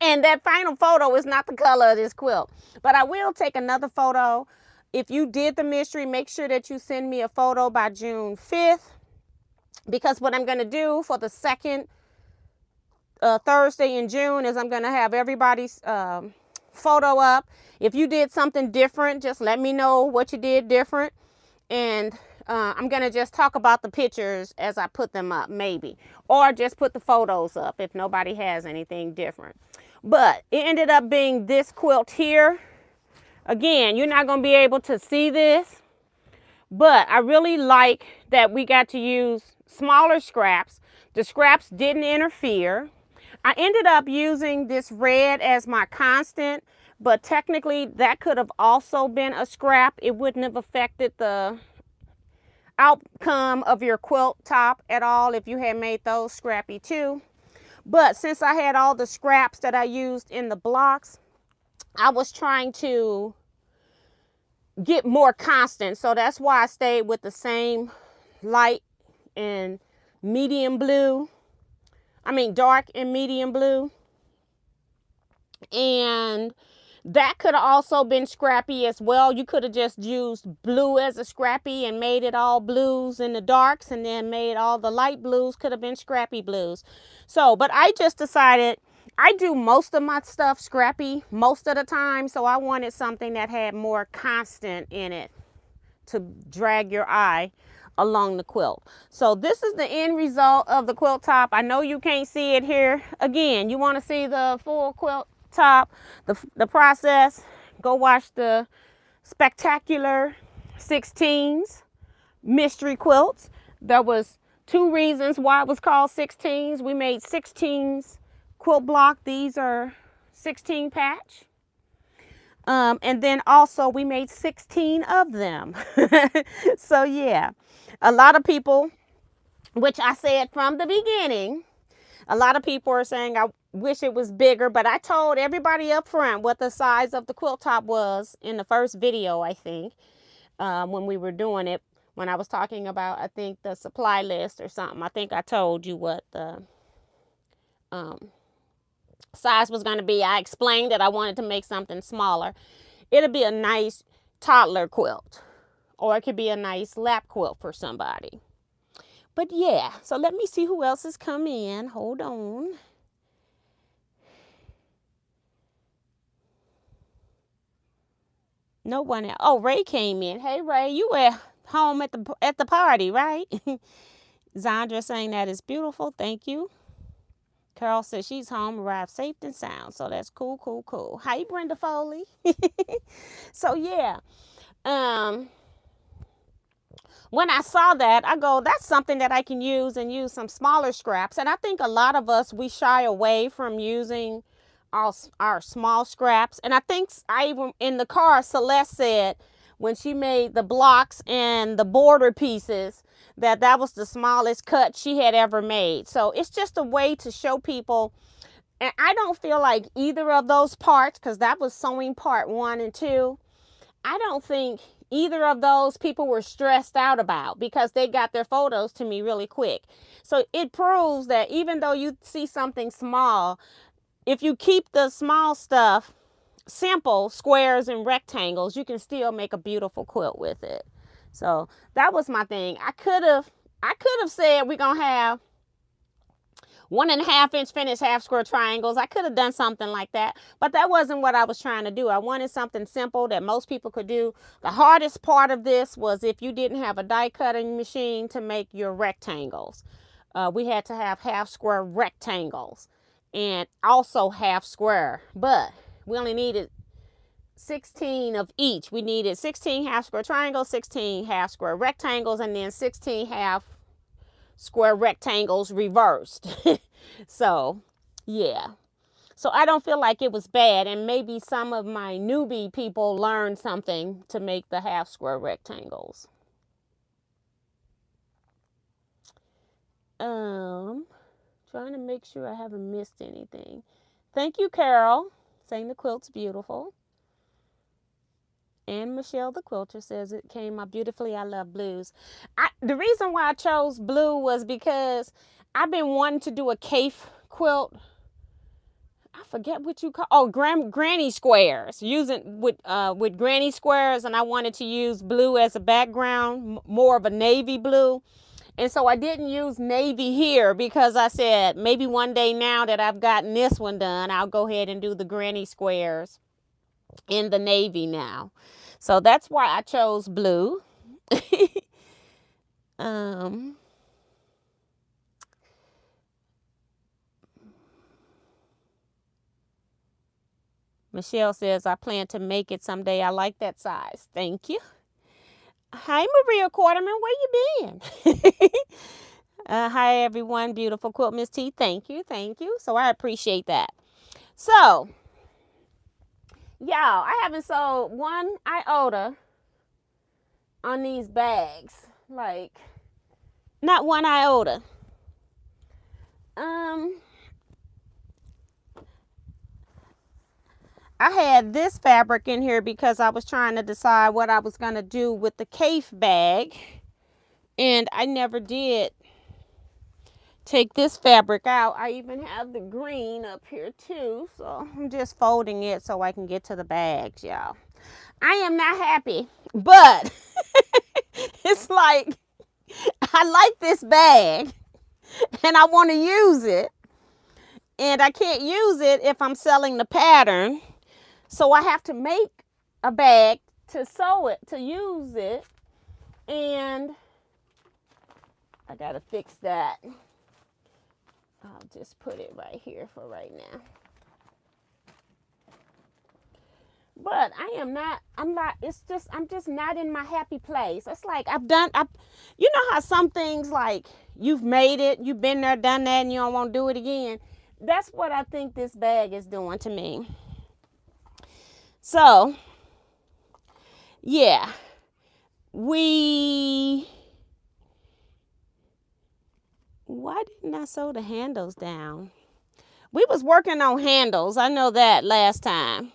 And that final photo is not the color of this quilt. But I will take another photo. If you did the mystery, make sure that you send me a photo by June 5th. Because what I'm going to do for the second Thursday in June is I'm going to have everybody's photo up. If you did something different, just let me know what you did different. And I'm going to just talk about the pictures as I put them up, maybe. Or just put the photos up if nobody has anything different. But it ended up being this quilt here. Again, you're not going to be able to see this. But I really like that we got to use smaller scraps. The scraps didn't interfere. I ended up using this red as my constant, but technically that could have also been a scrap. It wouldn't have affected the outcome of your quilt top at all if you had made those scrappy too. But since I had all the scraps that I used in the blocks, I was trying to get more constant. So that's why I stayed with the same light and medium blue. I mean dark and medium blue. And that could have also been scrappy as well. You could have just used blue as a scrappy and made it all blues in the darks, and then made all the light blues could have been scrappy blues. So, but I just decided I do most of my stuff scrappy most of the time. So I wanted something that had more constant in it to drag your eye along the quilt. So this is the end result of the quilt top. I know you can't see it here. Again, you want to see the full quilt top, the process, go watch the spectacular 16s mystery quilts. There was 2 reasons why it was called 16s. We made 16s quilt block. These are 16 patch. And then also we made 16 of them. So yeah, a lot of people, which I said from the beginning, a lot of people are saying I wish it was bigger, but I told everybody up front what the size of the quilt top was in the first video, I think, when we were doing it, when I was talking about, I think, the supply list or something. I think I told you what the size was going to be. I explained that I wanted to make something smaller. It'll be a nice toddler quilt, or it could be a nice lap quilt for somebody. But yeah, so let me see who else has come in. Hold on. No one else. Oh, Ray came in. Hey, Ray, you were home at the party, right? Zandra saying that is beautiful. Thank you. Carol says she's home, arrived safe and sound. So that's cool, cool, cool. Hi, Brenda Foley. So yeah. When I saw that, I go, that's something that I can use, and use some smaller scraps. And I think a lot of us, we shy away from using our small scraps. And I think even in the car, Celeste said when she made the blocks and the border pieces, that was the smallest cut she had ever made. So it's just a way to show people. And I don't feel like either of those parts, because that was sewing part 1 and 2. I don't think either of those people were stressed out about, because they got their photos to me really quick. So it proves that even though you see something small, if you keep the small stuff simple, squares and rectangles, you can still make a beautiful quilt with it. So that was my thing. I could have said we're gonna have 1.5 inch finished half square triangles. I could have done something like that, but that wasn't what I was trying to do. I wanted something simple that most people could do. The hardest part of this was if you didn't have a die cutting machine to make your rectangles. We had to have half square rectangles and also half square, but we only needed 16 of each. We needed 16 half square triangles, 16 half square rectangles, and then 16 half square rectangles reversed. So yeah, so I don't feel like it was bad, and maybe some of my newbie people learned something to make the half square rectangles. Trying to make sure I haven't missed anything. Thank you, Carol, saying the quilt's beautiful. And Michelle the Quilter says it came out beautifully. I love blues. The reason why I chose blue was because I've been wanting to do a cave quilt. I forget what you call. Oh, granny squares. Using with granny squares, and I wanted to use blue as a background, more of a navy blue. And so I didn't use navy here because I said maybe one day now that I've gotten this one done, I'll go ahead and do the granny squares in the navy now. So that's why I chose blue. Michelle says, I plan to make it someday. I like that size. Thank you. Hi, Maria Quarterman. Where you been? Hi, everyone. Beautiful quilt, Miss T. Thank you. Thank you. So I appreciate that. So, y'all, I haven't sold one iota on these bags. Like, not one iota. I had this fabric in here because I was trying to decide what I was going to do with the cave bag. And I never did take this fabric out. I even have the green up here too. So I'm just folding it so I can get to the bags, y'all. I am not happy, but it's like, I like this bag and I want to use it. And I can't use it if I'm selling the pattern. So I have to make a bag to sew it, to use it. And I got to fix that. I'll just put it right here for right now. But I'm just not in my happy place. It's like you know how some things, like, you've made it, you've been there, done that, and you don't want to do it again. That's what I think this bag is doing to me. So, yeah, why didn't I sew the handles down? We was working on handles. I know that last time.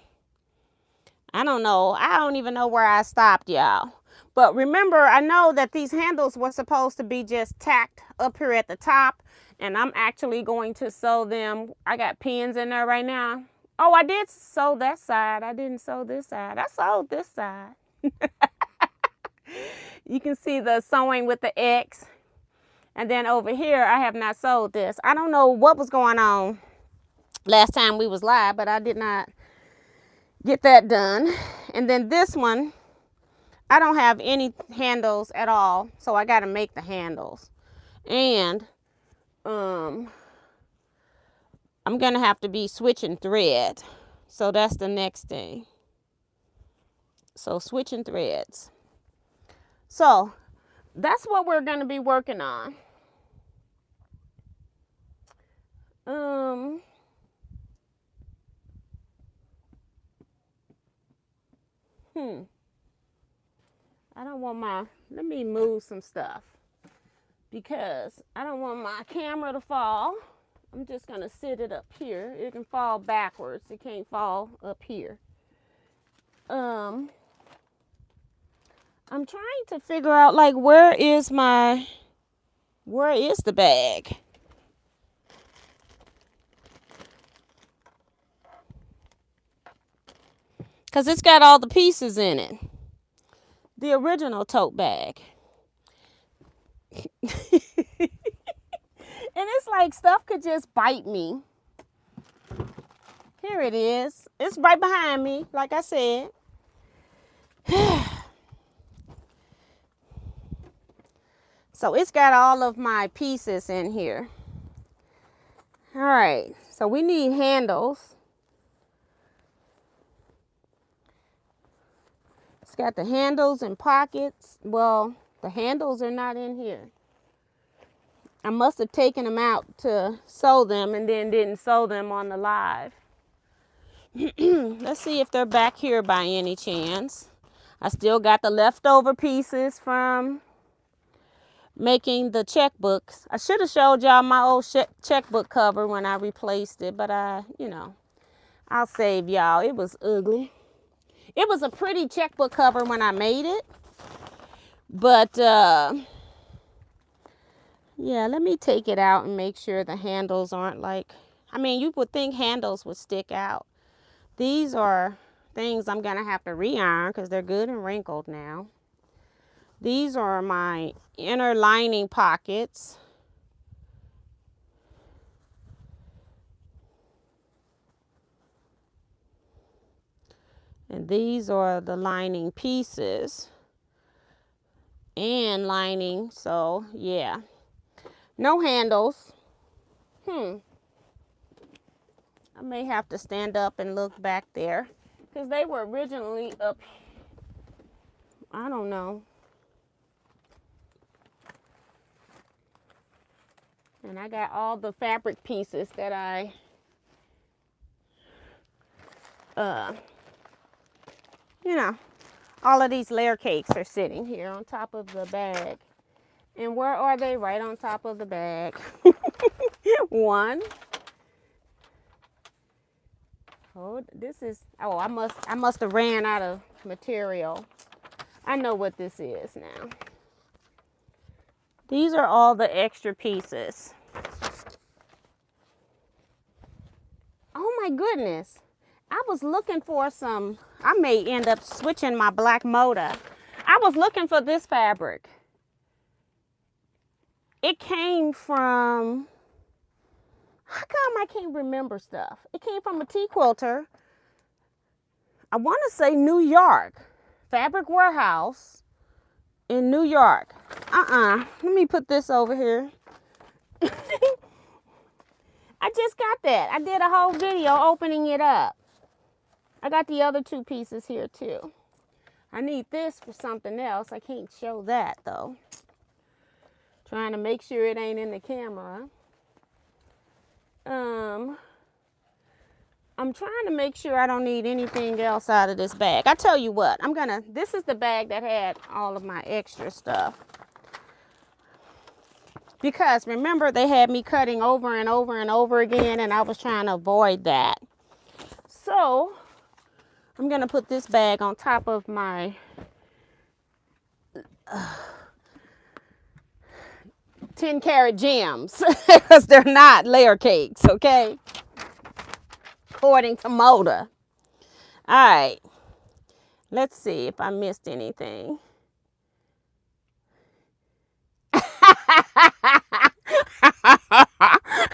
I don't know. I don't even know where I stopped, y'all. But remember, I know that these handles were supposed to be just tacked up here at the top. And I'm actually going to sew them. I got pins in there right now. Oh, I did sew that side. I didn't sew this side. I sewed this side. You can see the sewing with the X. And then over here, I have not sewed this. I don't know what was going on last time we was live, but I did not get that done. And then this one, I don't have any handles at all. So I got to make the handles. And I'm going to have to be switching thread. So that's the next thing. So switching threads. So that's what we're going to be working on. I don't want let me move some stuff because I don't want my camera to fall. I'm just going to sit it up here. It can fall backwards. It can't fall up here. I'm trying to figure out, like, where is the bag? Because it's got all the pieces in it. The original tote bag. And it's like stuff could just bite me. Here it is. It's right behind me, like I said. So it's got all of my pieces in here. All right. So we need handles. It's got the handles and pockets. Well, the handles are not in here. I must have taken them out to sew them and then didn't sew them on the live. Let's see if they're back here by any chance. I still got the leftover pieces from making the checkbooks. I should have showed y'all my old checkbook cover when I replaced it, but I'll save y'all. It was ugly. It was a pretty checkbook cover when I made it, but Yeah, let me take it out and make sure the handles aren't like, I mean, you would think handles would stick out. These are things I'm going to have to re-iron because they're good and wrinkled now. These are my inner lining pockets. And these are the lining pieces and lining. So, yeah. No handles. I may have to stand up and look back there because they were originally up. I don't know. And I got all the fabric pieces that I you know, all of these layer cakes are sitting here on top of the bag. And where are they? Right on top of the bag. One. Oh, this is, oh, I must have ran out of material. I know what this is now. These are all the extra pieces. Oh my goodness. I was looking for some, I may end up switching my black motor. I was looking for this fabric. It came from, how come I can't remember stuff? It came from a tea quilter. I want to say New York. Fabric Warehouse in New York. Let me put this over here. I just got that. I did a whole video opening it up. I got the other two pieces here too. I need this for something else. I can't show that though. Trying to make sure it ain't in the camera. I'm trying to make sure I don't need anything else out of this bag. I tell you what, this is the bag that had all of my extra stuff. Because remember, they had me cutting over and over and over again, and I was trying to avoid that. So, I'm going to put this bag on top of my 10-carat gems. Because they're not layer cakes, okay? According to Moda. All right. Let's see if I missed anything.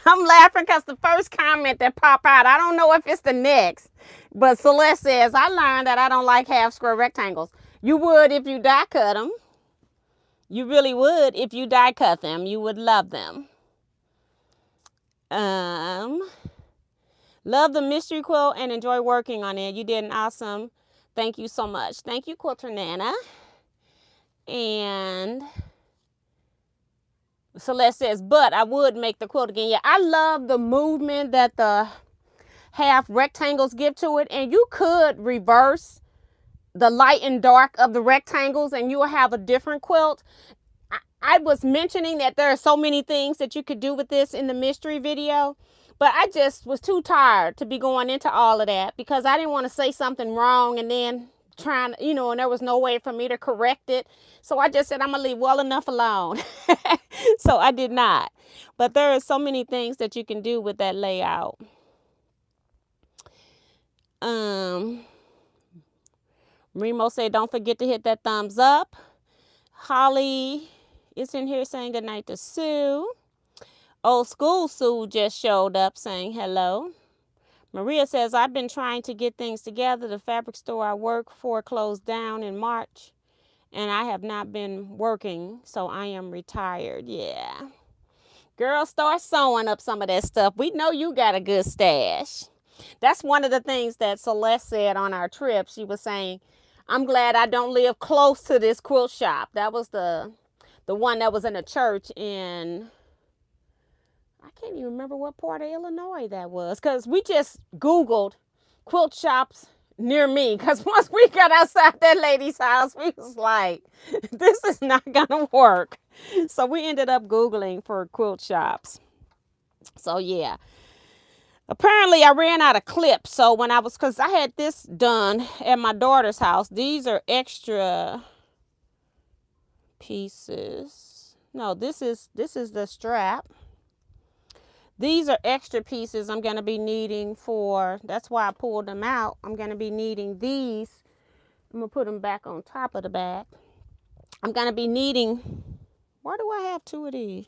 I'm laughing because the first comment that popped out, I don't know if it's the next, but Celeste says, I learned that I don't like half square rectangles. You would if you die cut them. You really would if you die cut them. You would love them. Love the mystery quilt and enjoy working on it. You did an awesome. Thank you so much. Thank you, Quilter Nana. And Celeste says, but I would make the quilt again. Yeah, I love the movement that the half rectangles give to it. And you could reverse the light and dark of the rectangles and you will have a different quilt. I was mentioning that there are so many things that you could do with this in the mystery video. But I just was too tired to be going into all of that because I didn't want to say something wrong and then trying, and there was no way for me to correct it. So I just said, I'm going to leave well enough alone. So I did not. But there are so many things that you can do with that layout. Remo said, don't forget to hit that thumbs up. Holly is in here saying goodnight to Sue. Old School Sue just showed up saying hello. Maria says, I've been trying to get things together. The fabric store I work for closed down in March, and I have not been working, so I am retired. Yeah. Girl, start sewing up some of that stuff. We know you got a good stash. That's one of the things that Celeste said on our trip. She was saying, I'm glad I don't live close to this quilt shop. That was the one that was in a church in, I can't even remember what part of Illinois that was. Because we just Googled quilt shops near me. Because once we got outside that lady's house, we was like, this is not going to work. So we ended up Googling for quilt shops. So yeah. Apparently I ran out of clips. So when because I had this done at my daughter's house. These are extra pieces. No, this is the strap. These are extra pieces I'm going to be needing for, that's why I pulled them out. I'm going to be needing these. I'm going to put them back on top of the bag. I'm going to be needing, why do I have two of these?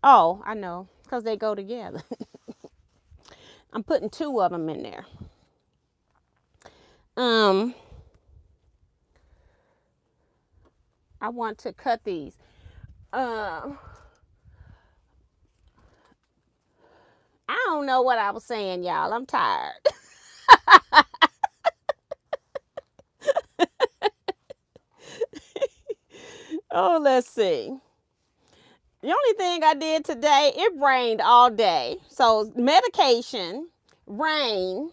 Oh, I know, because they go together. I'm putting two of them in there. I want to cut these. I don't know what I was saying, y'all. I'm tired. Oh, let's see. The only thing I did today, it rained all day. So medication, rain.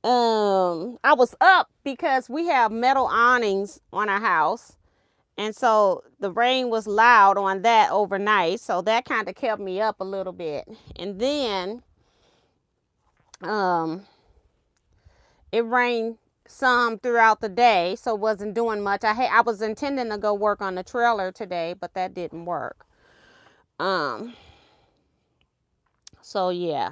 I was up because we have metal awnings on our house. And so the rain was loud on that overnight. So that kind of kept me up a little bit. And then it rained some throughout the day, so wasn't doing much. I was intending to go work on the trailer today, but that didn't work. So yeah.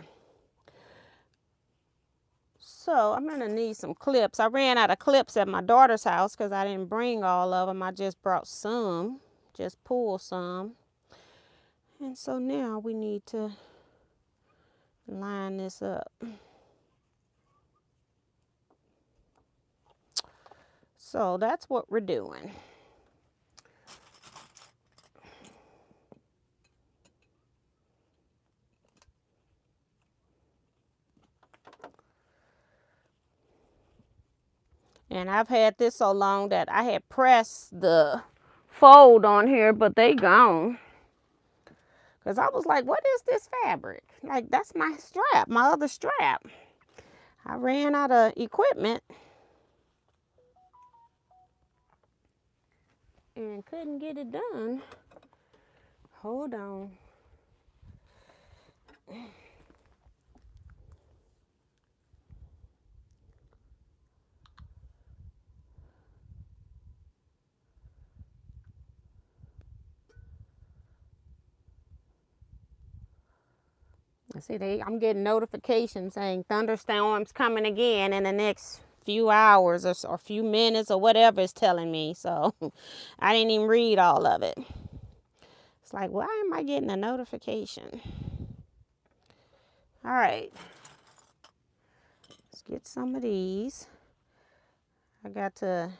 So I'm gonna need some clips. I ran out of clips at my daughter's house because I didn't bring all of them. I just brought some, just pulled some. And so now we need to line this up. So that's what we're doing. And I've had this so long that I had pressed the fold on here, but they gone. Because I was like, what is this fabric? Like, that's my strap, my other strap. I ran out of equipment and couldn't get it done. Hold on. See, I'm getting notifications saying thunderstorms coming again in the next few hours or few minutes or whatever it's telling me. So I didn't even read all of it. It's like, why am I getting a notification? All right. Let's get some of these. I got to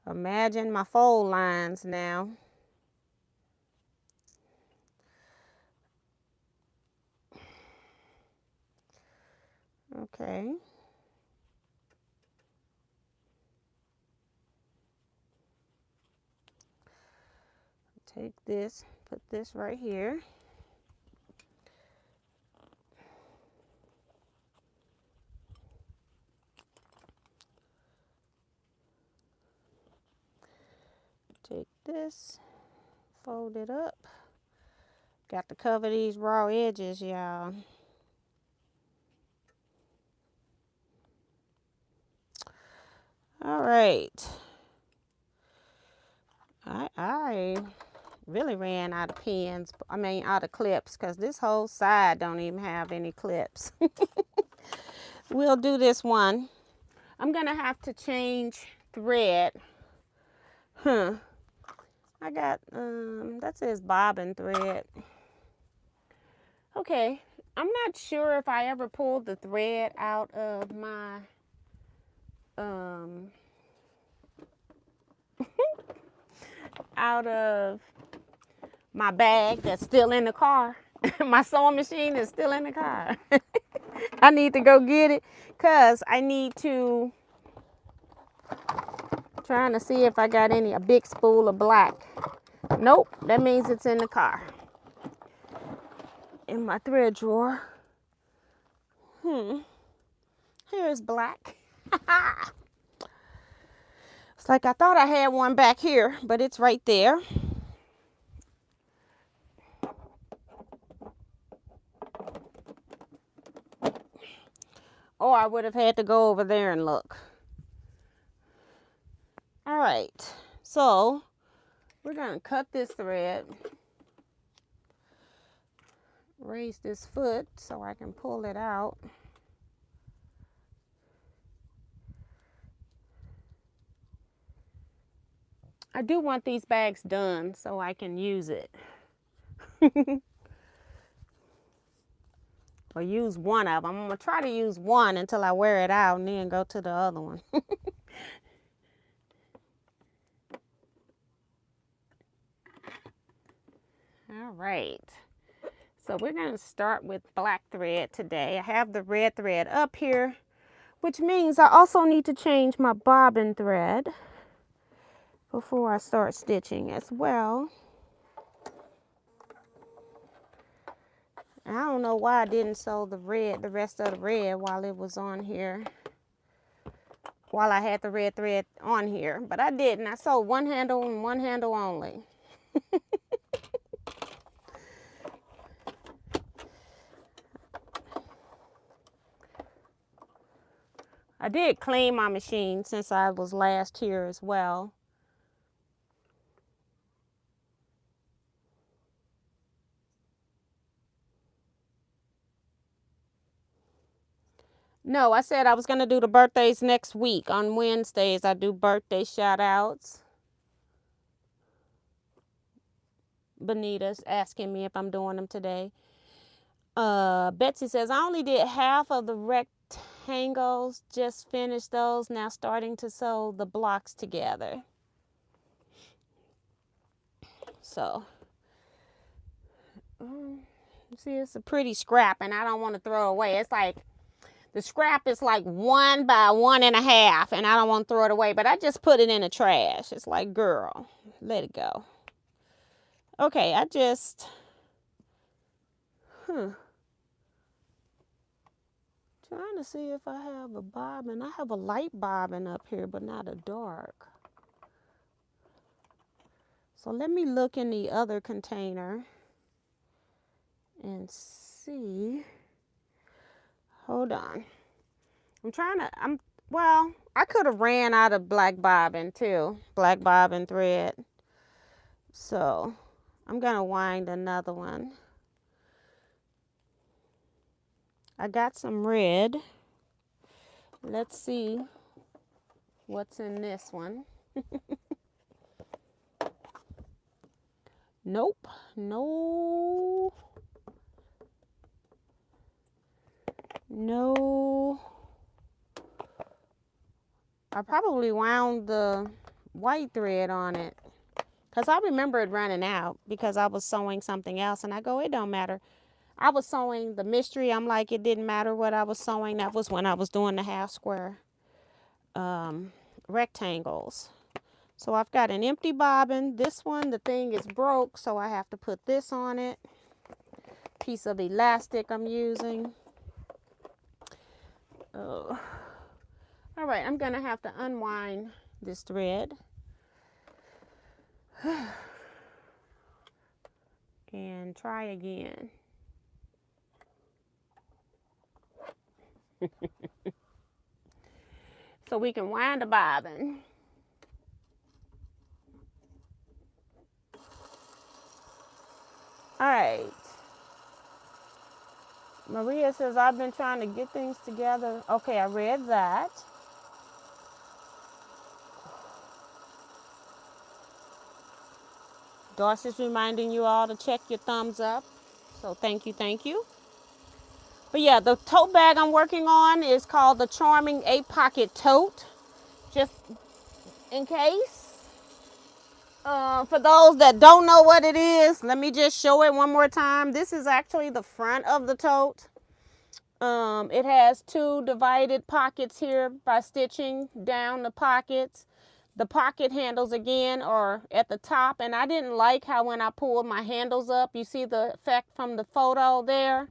imagine my fold lines now. Okay. Take this, put this right here. Take this, fold it up. Got to cover these raw edges, y'all. All right. I really ran out of pins. I mean, out of clips, because this whole side don't even have any clips. We'll do this one. I'm going to have to change thread. I got, that says bobbin thread. Okay. I'm not sure if I ever pulled the thread out of my, out of my bag that's still in the car. My sewing machine is still in the car. I need to go get it because I need to, trying to see if I got a big spool of black. Nope, that means it's in the car. In my thread drawer. Here's black. It's like I thought I had one back here, but it's right there. Or I would have had to go over there and look. All right, so We're going to cut this thread, raise this foot so I can pull it out. I do want these bags done so I can use it. Or use one of them. I'm going to try to use one until I wear it out and then go to the other one. All right. So we're going to start with black thread today. I have the red thread up here, which means I also need to change my bobbin thread before I start stitching as well. I don't know why I didn't sew the rest of the red while it was on here, while I had the red thread on here, but I didn't. I sewed one handle and one handle only. I did clean my machine since I was last here as well. No, I said I was going to do the birthdays next week. On Wednesdays, I do birthday shout outs. Benita's asking me if I'm doing them today. Betsy says, I only did half of the rectangles, just finished those, now starting to sew the blocks together. So, see, it's a pretty scrap and I don't want to throw it away. It's like, the scrap is like 1 by 1.5 and I don't want to throw it away, but I just put it in the trash. It's like, girl, let it go. Okay, I just, trying to see if I have a bobbin. I have a light bobbin up here, but not a dark. So let me look in the other container and see. Hold on. Well, I could have ran out of black bobbin too. Black bobbin thread. So I'm going to wind another one. I got some red. Let's see what's in this one. Nope. No. I probably wound the white thread on it because I remember it running out because I was sewing something else and I go, it don't matter. I was sewing the mystery. I'm like, it didn't matter what I was sewing. That was when I was doing the half square rectangles. So I've got an empty bobbin. This one, the thing is broke, so I have to put this on it. Piece of elastic I'm using. Oh. All right, I'm gonna have to unwind this thread and try again. So we can wind the bobbin. All right. Maria says, I've been trying to get things together. Okay, I read that. Darcy's reminding you all to check your thumbs up. So thank you, thank you. But yeah, the tote bag I'm working on is called the Charming 8-Pocket Tote. Just in case. For those that don't know what it is, let me just show it one more time. This is actually the front of the tote. It has 2 divided pockets here by stitching down the pockets. The pocket handles again are at the top, and I didn't like how when I pulled my handles up, you see the effect from the photo there,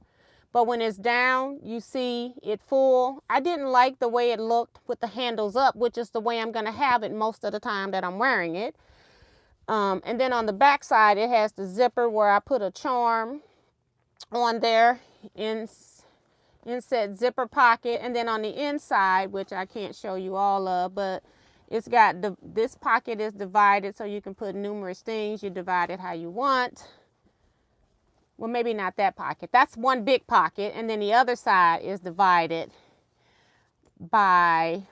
but when it's down, you see it full. I didn't like the way it looked with the handles up, which is the way I'm going to have it most of the time that I'm wearing it. And then on the back side, it has the zipper where I put a charm on there, inset zipper pocket, and then on the inside, which I can't show you all of, but It's got this pocket is divided so you can put numerous things. You divide it how you want. Well, maybe not that pocket. That's one big pocket, and then the other side is divided by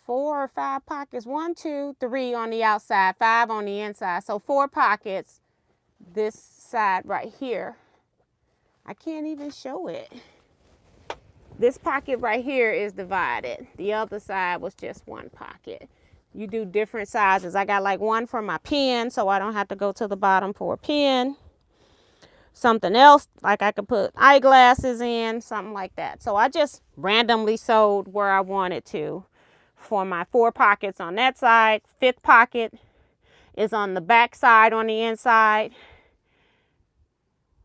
4 or 5 pockets. 1, 2, 3 on the outside, 5 on the inside. So 4 pockets this side right here. I can't even show it. This pocket right here is divided. The other side was just one pocket. You do different sizes. I got like one for my pen, so I don't have to go to the bottom for a pen. Something else, like I could put eyeglasses in, something like that. So I just randomly sewed where I wanted to for my 4 pockets on that side. 5th pocket is on the back side on the inside.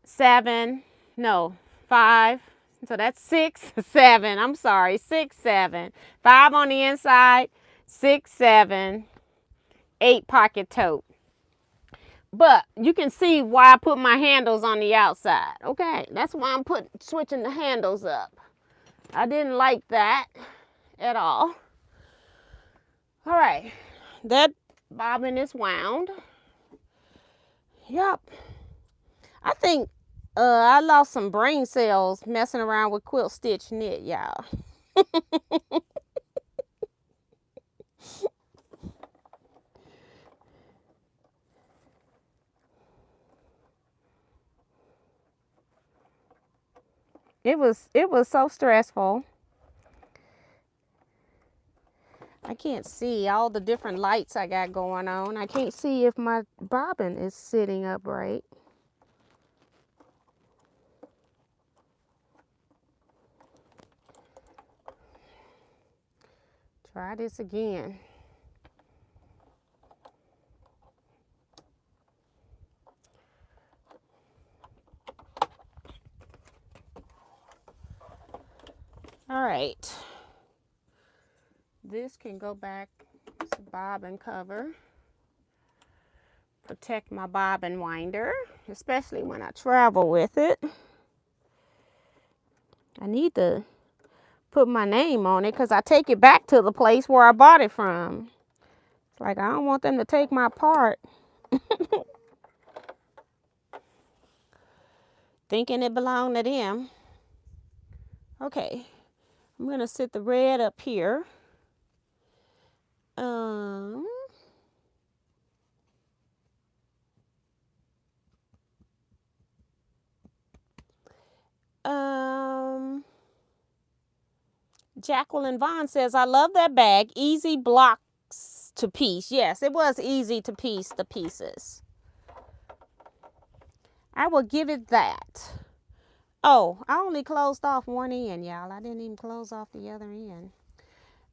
7, no, 5. So that's 6, 7. I'm sorry, 6, 7. 5 on the inside, 6, 7, 8 pocket tote. But you can see why I put my handles on the outside. Okay, that's why I'm switching the handles up. I didn't like that at all. All right, that bobbin is wound. Yep. I think I lost some brain cells messing around with quilt stitch knit, y'all. It was so stressful. I can't see all the different lights I got going on. I can't see if my bobbin is sitting upright. Try this again. All right. This can go back as a bobbin cover. Protect my bobbin winder, especially when I travel with it. I need to put my name on it because I take it back to the place where I bought it from. It's like I don't want them to take my part. Thinking it belonged to them. Okay, I'm going to sit the red up here. Jacqueline Vaughn says, I love that bag. Easy blocks to piece. Yes, it was easy to piece the pieces. I will give it that. Oh, I only closed off one end, y'all. I didn't even close off the other end.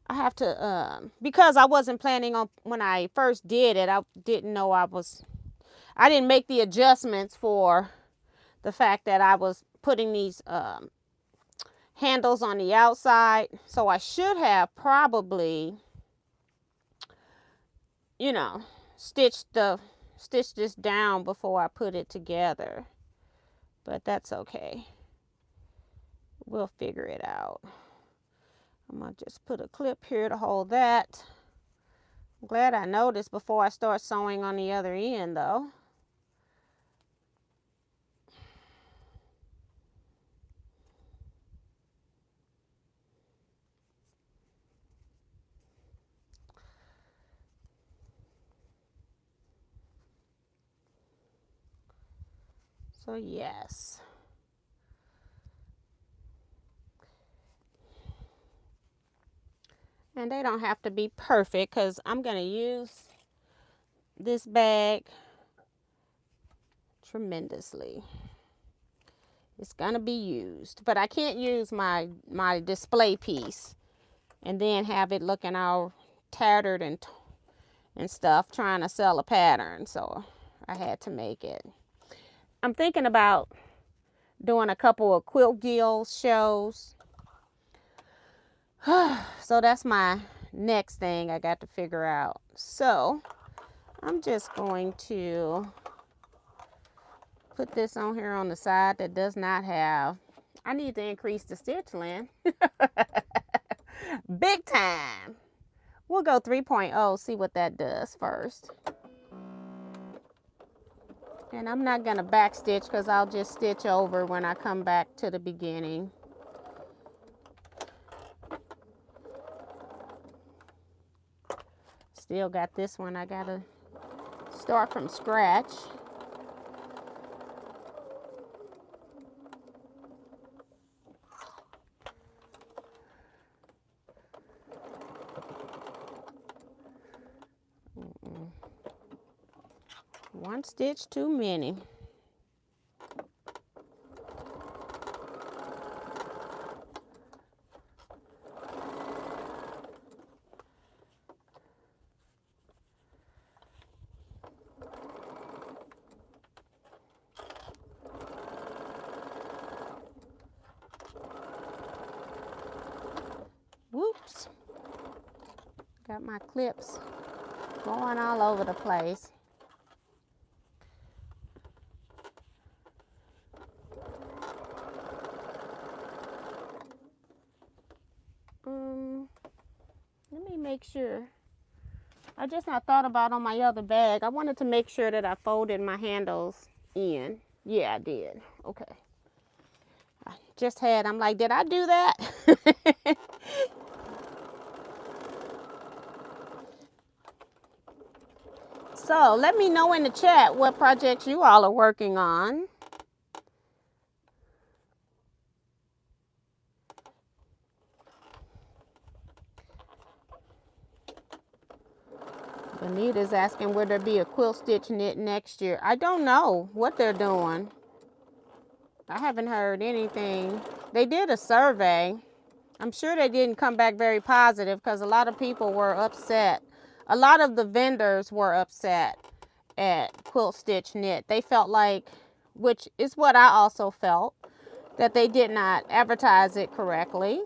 I have to, because I wasn't planning on, when I first did it, I didn't know I didn't make the adjustments for the fact that I was putting these handles on the outside. So I should have probably, you know, stitched this down before I put it together. But that's okay. We'll figure it out. I'm going to just put a clip here to hold that. I'm glad I noticed before I start sewing on the other end though. So yes. And they don't have to be perfect because I'm going to use this bag tremendously. It's going to be used. But I can't use my display piece and then have it looking all tattered and stuff trying to sell a pattern. So I had to make it. I'm thinking about doing a couple of quilt guild shows. So that's my next thing I got to figure out. So I'm just going to put this on here on the side that does not have, I need to increase the stitch length. Big time. We'll go 3.0, see what that does first. And I'm not going to back stitch because I'll just stitch over when I come back to the beginning. Still got this one. I got to start from scratch. One stitch too many. Whoops. Got my clips going all over the place. Let me make sure. I just not thought about on my other bag. I wanted to make sure that I folded my handles in. Yeah, I did. Okay. I just had, I'm like, did I do that? So let me know in the chat what projects you all are working on. Anita's asking, will there be a quilt stitch knit next year? I don't know what they're doing. I haven't heard anything. They did a survey. I'm sure they didn't come back very positive because a lot of people were upset. A lot of the vendors were upset at Quilt Stitch Knit. They felt like, which is what I also felt, that they did not advertise it correctly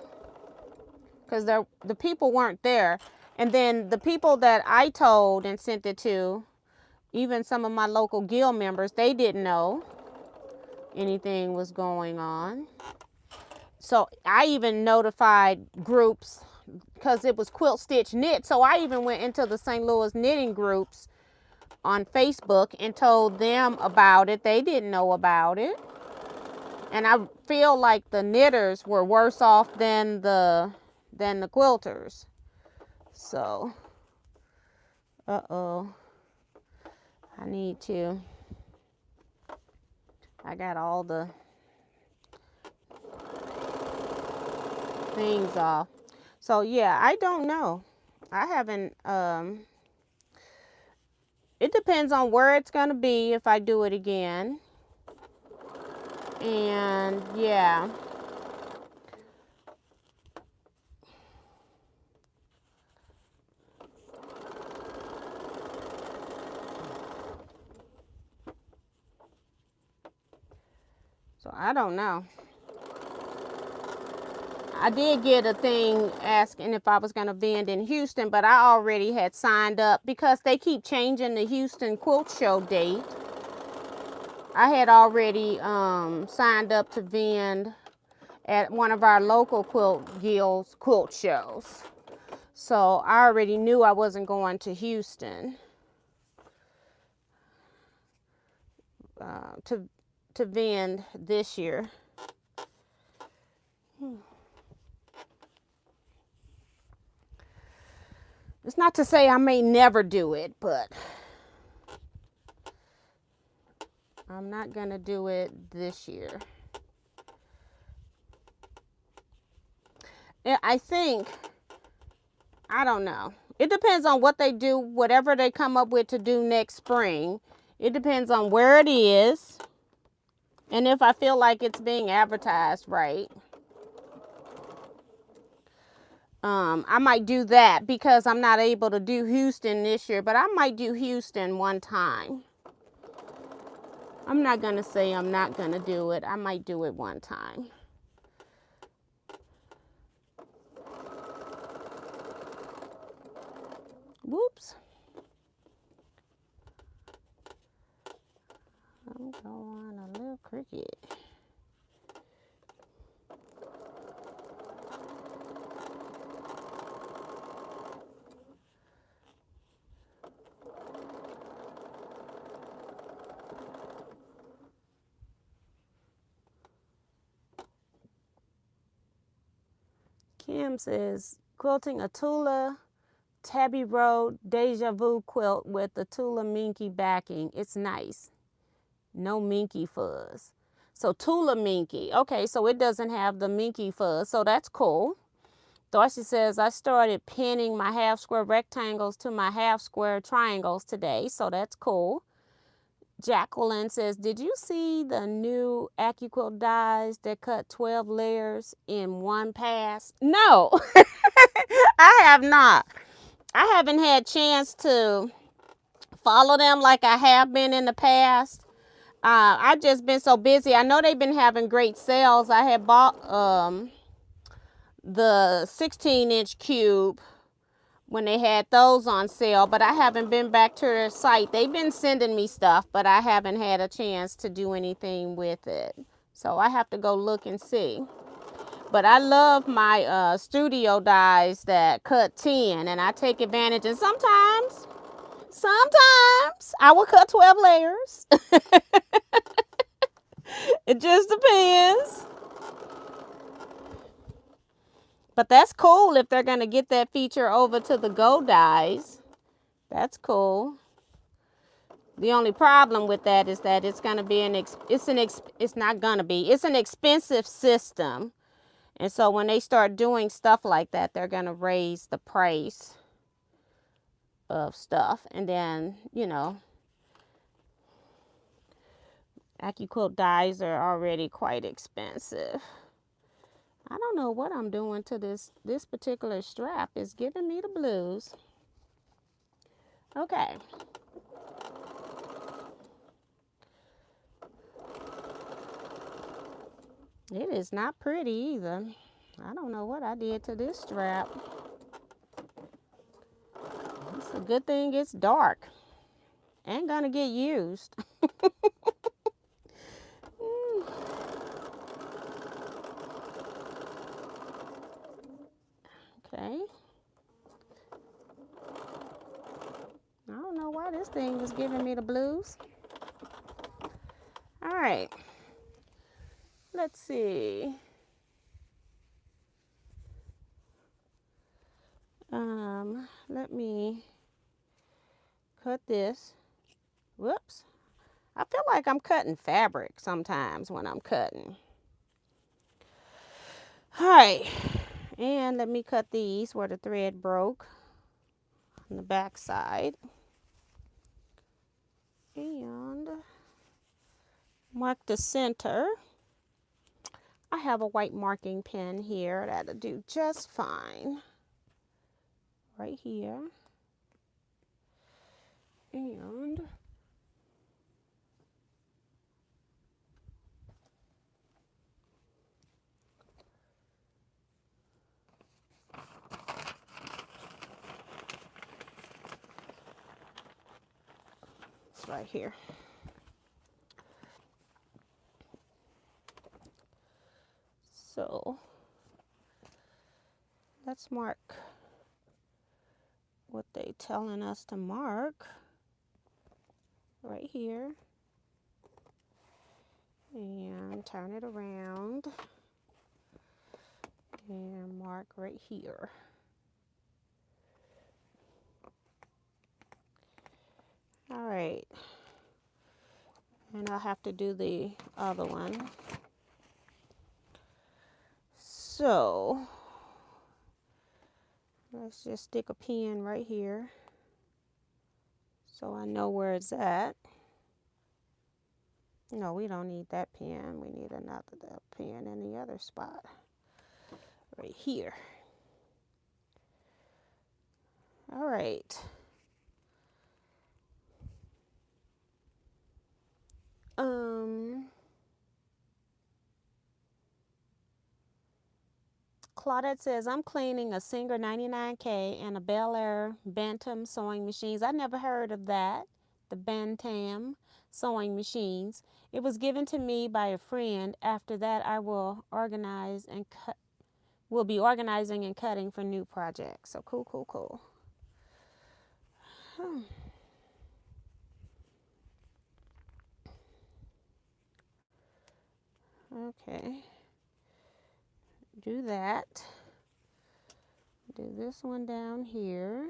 because the people weren't there. And then the people that I told and sent it to, even some of my local guild members, they didn't know anything was going on. So I even notified groups because it was Quilt Stitch Knit. So I even went into the St. Louis knitting groups on Facebook and told them about it. They didn't know about it. And I feel like the knitters were worse off than the quilters. So, I got all the things off. So yeah, I don't know. I haven't, it depends on where it's going to be if I do it again. And yeah. So I don't know. I did get a thing asking if I was going to vend in Houston, but I already had signed up because they keep changing the Houston Quilt Show date. I had already signed up to vend at one of our local quilt guilds quilt shows. So I already knew I wasn't going to Houston to vend this year. It's not to say I may never do it, but I'm not going to do it this year. I think, I don't know. It depends on what they do, whatever they come up with to do next spring. It depends on where it is and if I feel like it's being advertised right. I might do that because I'm not able to do Houston this year, but I might do Houston one time. I'm not going to say I'm not going to do it. I might do it one time. Whoops. I'm going a little crooked. Kim says, quilting a Tula Tabby Road Deja Vu quilt with the Tula Minky backing. It's nice. No minky fuzz. So Tula Minky. Okay, so it doesn't have the minky fuzz. So that's cool. Darcy says, I started pinning my half square rectangles to my half square triangles today. So that's cool. Jacqueline says, did you see the new AccuQuilt dies that cut 12 layers in one pass? No, I have not. I haven't had chance to follow them like I have been in the past. I've just been so busy. I know they've been having great sales. I had bought the 16-inch cube when they had those on sale, but I haven't been back to their site. They've been sending me stuff, but I haven't had a chance to do anything with it. So I have to go look and see. But I love my studio dies that cut 10, and I take advantage. And sometimes I will cut 12 layers. It just depends. But that's cool if they're going to get that feature over to the Go dies. That's cool. The only problem with that is that it's going to be it's an expensive system. And so when they start doing stuff like that, they're going to raise the price of stuff. And then, you know, AccuQuilt dies are already quite expensive. I don't know what I'm doing to this particular strap. It's giving me the blues. Okay. It is not pretty either. I don't know what I did to this strap. It's a good thing it's dark. Ain't gonna get used. Okay. I don't know why this thing was giving me the blues. All right. Let's see. Let me cut this. Whoops. I feel like I'm cutting fabric sometimes when I'm cutting. All right. And let me cut these where the thread broke on the back side. And mark the center. I have a white marking pen here that'll do just fine. Right here. And it's right here. So let's mark what they're telling us to mark right here. And turn it around and mark right here. All right. And I'll have to do the other one. So let's just stick a pin right here so I know where it's at. No, we don't need that pin. We need another pin in the other spot. Right here. All right. Claudette says, I'm cleaning a Singer 99K and a Bel Air Bantam sewing machines. I never heard of that. The Bantam sewing machines. It was given to me by a friend. After that, I will organize and cut. We'll be organizing and cutting for new projects. So cool, cool, cool. Okay. Do that. do this one down here.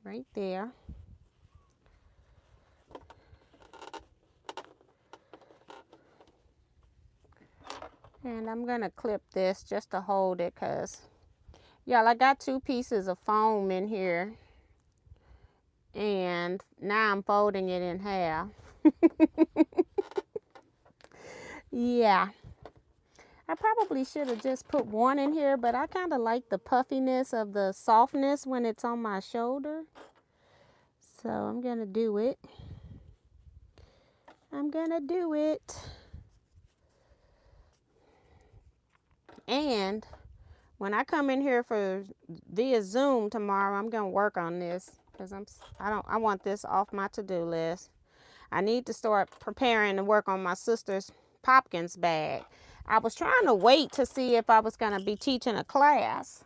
Right there. And I'm gonna clip this just to hold it, because y'all, I got 2 pieces of foam in here, and now I'm folding it in half. Yeah, I probably should have just put one in here, but I kind of like the puffiness of the softness when it's on my shoulder. So I'm gonna do it. I'm gonna do it. And when I come in here for via Zoom tomorrow, I'm gonna work on this, because I want this off my to-do list. I need to start preparing to work on my sister's Popkins bag. I was trying to wait to see if I was gonna be teaching a class.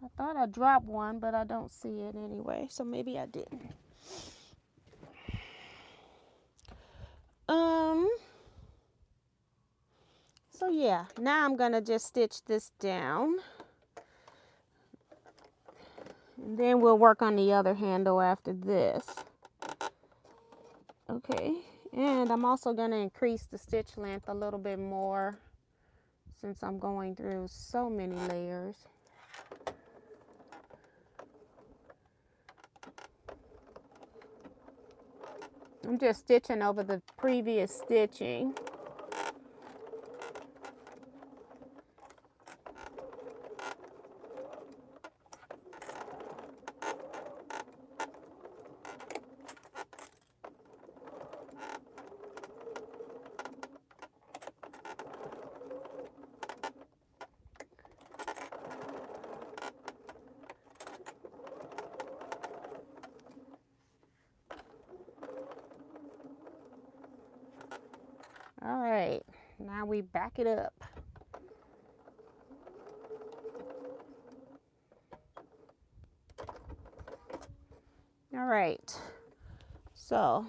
I thought I dropped one, but I don't see it anyway, so maybe I didn't. So yeah, now I'm gonna just stitch this down, and then we'll work on the other handle after this. Okay, and I'm also gonna increase the stitch length a little bit more, since I'm going through so many layers. I'm just stitching over the previous stitching. All right, now we back it up. All right, so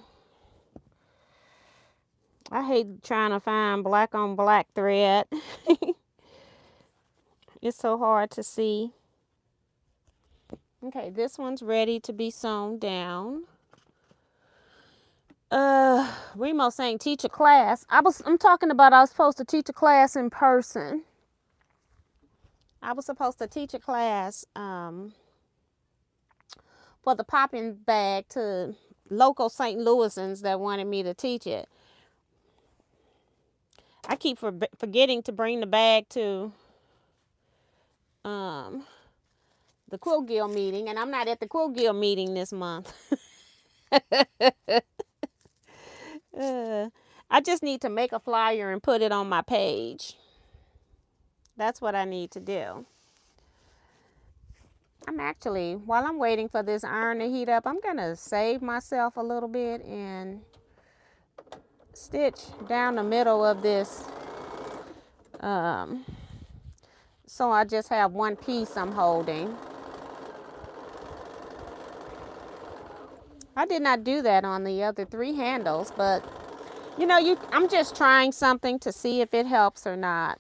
I hate trying to find black on black thread. It's so hard to see. Okay, this one's ready to be sewn down. Remo saying teach a class. I'm talking about I was supposed to teach a class in person. I was supposed to teach a class for the popping bag to local St. Louisans that wanted me to teach it. I keep forgetting to bring the bag to the Quilt Guild meeting, and I'm not at the Quilt Guild meeting this month. I just need to make a flyer and put it on my page. That's what I need to do. While I'm waiting for this iron to heat up, I'm gonna save myself a little bit and stitch down the middle of this, so I just have one piece I'm holding. I did not do that on the other 3 handles, but you know, I'm just trying something to see if it helps or not.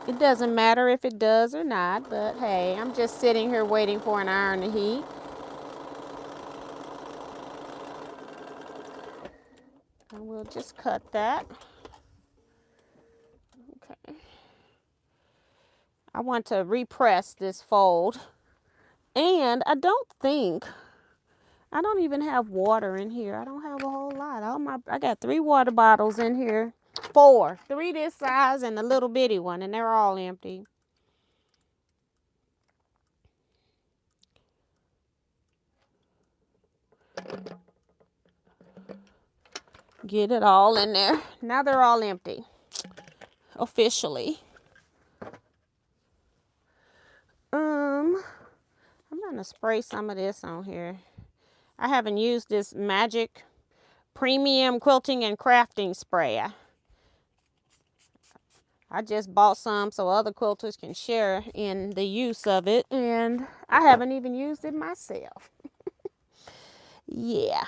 It doesn't matter if it does or not, but hey, I'm just sitting here waiting for an iron to heat. And we'll just cut that. Okay. I want to repress this fold. And I don't even have water in here. I don't have a whole lot. I got 3 water bottles in here. 4. 3 this size and a little bitty one, and they're all empty. Get it all in there. Now they're all empty. Officially. I'm gonna spray some of this on here. I haven't used this Magic Premium Quilting and Crafting Spray. I just bought some so other quilters can share in the use of it, and I haven't even used it myself. Yeah,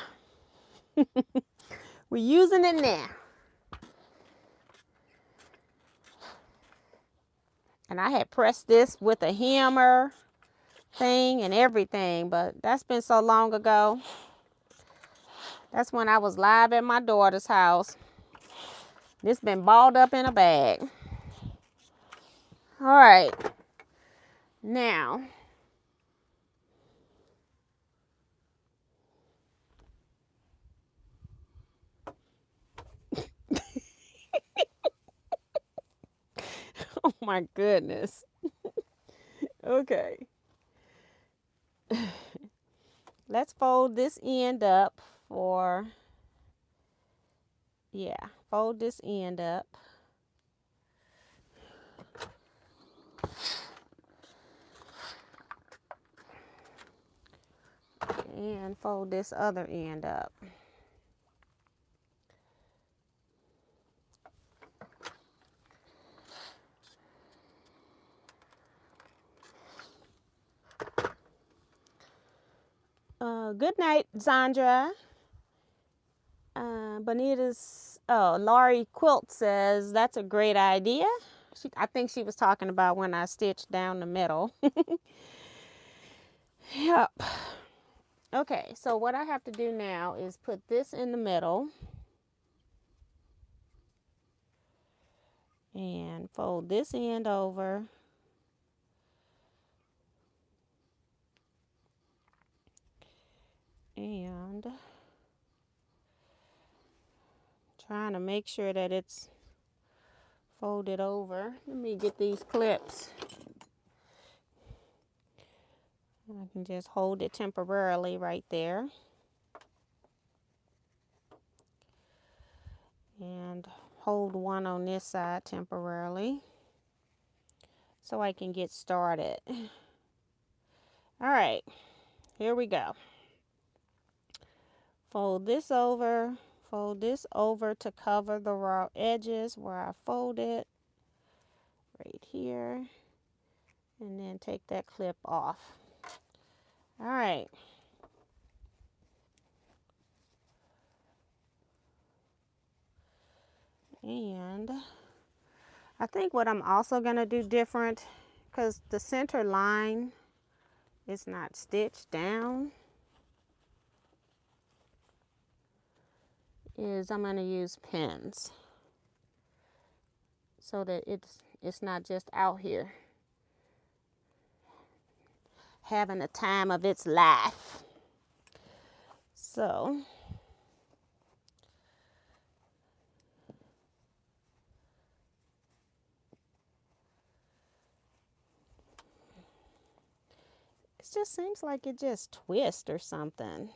we're using it now. And I had pressed this with a hammer thing and everything, but that's been so long ago. That's when I was live at my daughter's house. This been balled up in a bag. All right, now oh my goodness. Okay, let's fold this end up for, yeah, fold this end up. And fold this other end up. Good night, Zandra. Laurie Quilt says, that's a great idea. I think she was talking about when I stitched down the middle. Yep. Okay, so what I have to do now is put this in the middle. And fold this end over. And trying to make sure that it's folded over. Let me get these clips. I can just hold it temporarily right there. And hold one on this side temporarily so I can get started. All right, here we go. Fold this over to cover the raw edges where I folded right here, and then take that clip off. All right. And I think what I'm also going to do different, because the center line is not stitched down, is I'm going to use pins so that it's not just out here having a time of its life. So it just seems like it just twists or something.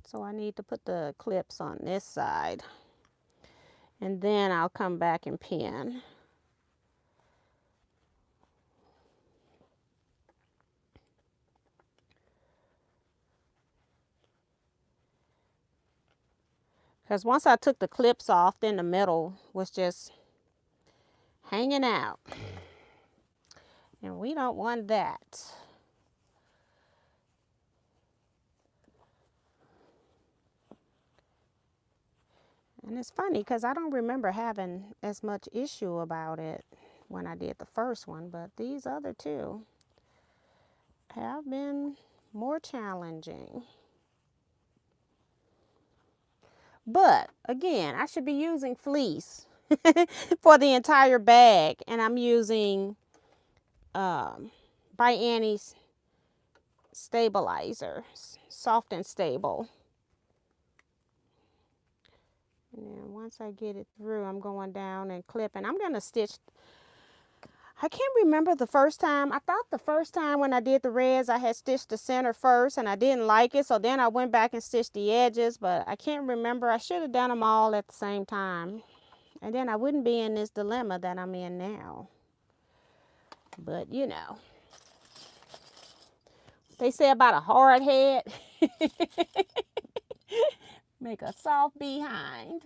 So I need to put the clips on this side, and then I'll come back and pin. Because once I took the clips off, then the middle was just hanging out. And we don't want that. And it's funny because I don't remember having as much issue about it when I did the first one, but these other two have been more challenging. But again, I should be using fleece for the entire bag, and I'm using by Annie's stabilizer, soft and stable. And then once I get it through, I'm going down and clipping. I'm going to stitch. I can't remember the first time. I thought the first time when I did the reds, I had stitched the center first and I didn't like it. So then I went back and stitched the edges, but I can't remember. I should have done them all at the same time. And then I wouldn't be in this dilemma that I'm in now. But, you know, they say about a hard head, make a soft behind.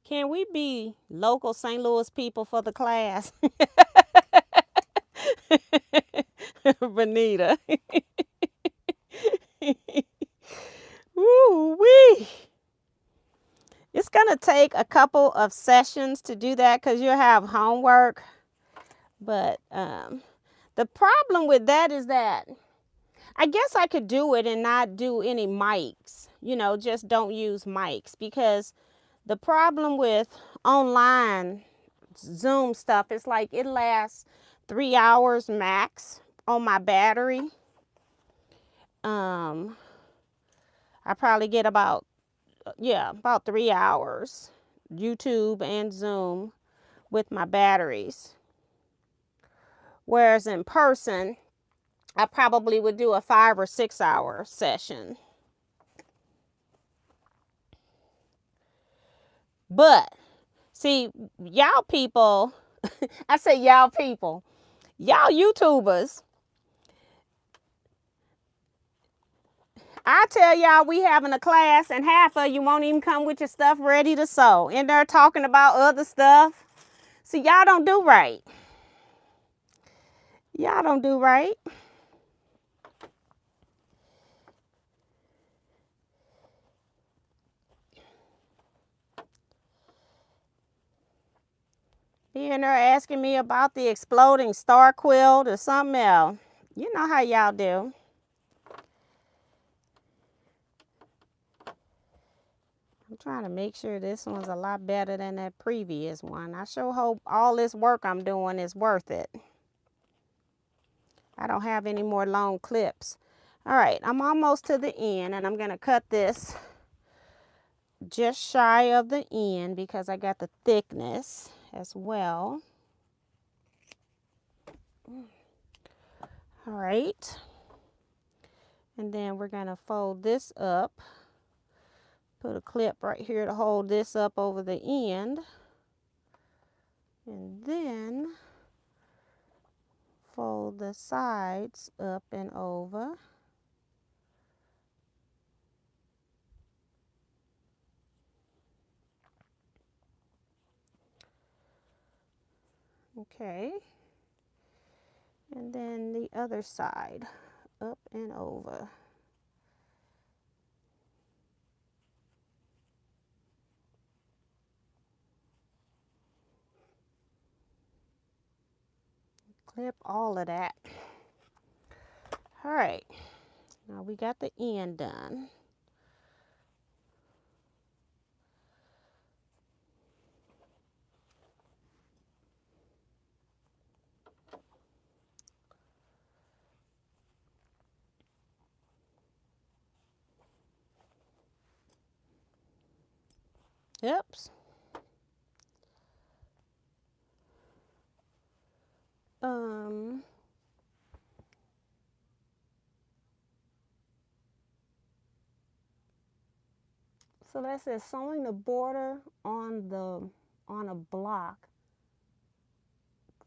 Can we be local St. Louis people for the class? Benita. Woo-wee. It's going to take a couple of sessions to do that because you'll have homework. But the problem with that is that I guess I could do it and not do any mics. You know, just don't use mics. Because the problem with online Zoom stuff is like it lasts 3 hours max on my battery. I probably get about 3 hours YouTube and Zoom with my batteries. Whereas in person, I probably would do a 5 or 6 hour session. But see, y'all people, I say y'all people, y'all YouTubers, I tell y'all we having a class and half of you won't even come with your stuff ready to sew. And they're talking about other stuff. See, y'all don't do right. Y'all don't do right. Being there asking me about the exploding star quilt or something else. You know how y'all do. I'm trying to make sure this one's a lot better than that previous one. I sure hope all this work I'm doing is worth it. I don't have any more long clips. All right, I'm almost to the end and I'm going to cut this just shy of the end because I got the thickness as well. All right. And then we're going to fold this up. Put a clip right here to hold this up over the end. And then fold the sides up and over. Okay. And then the other side up and over. Clip all of that. All right, now we got the end done. Oops. So that says sewing the border on a block.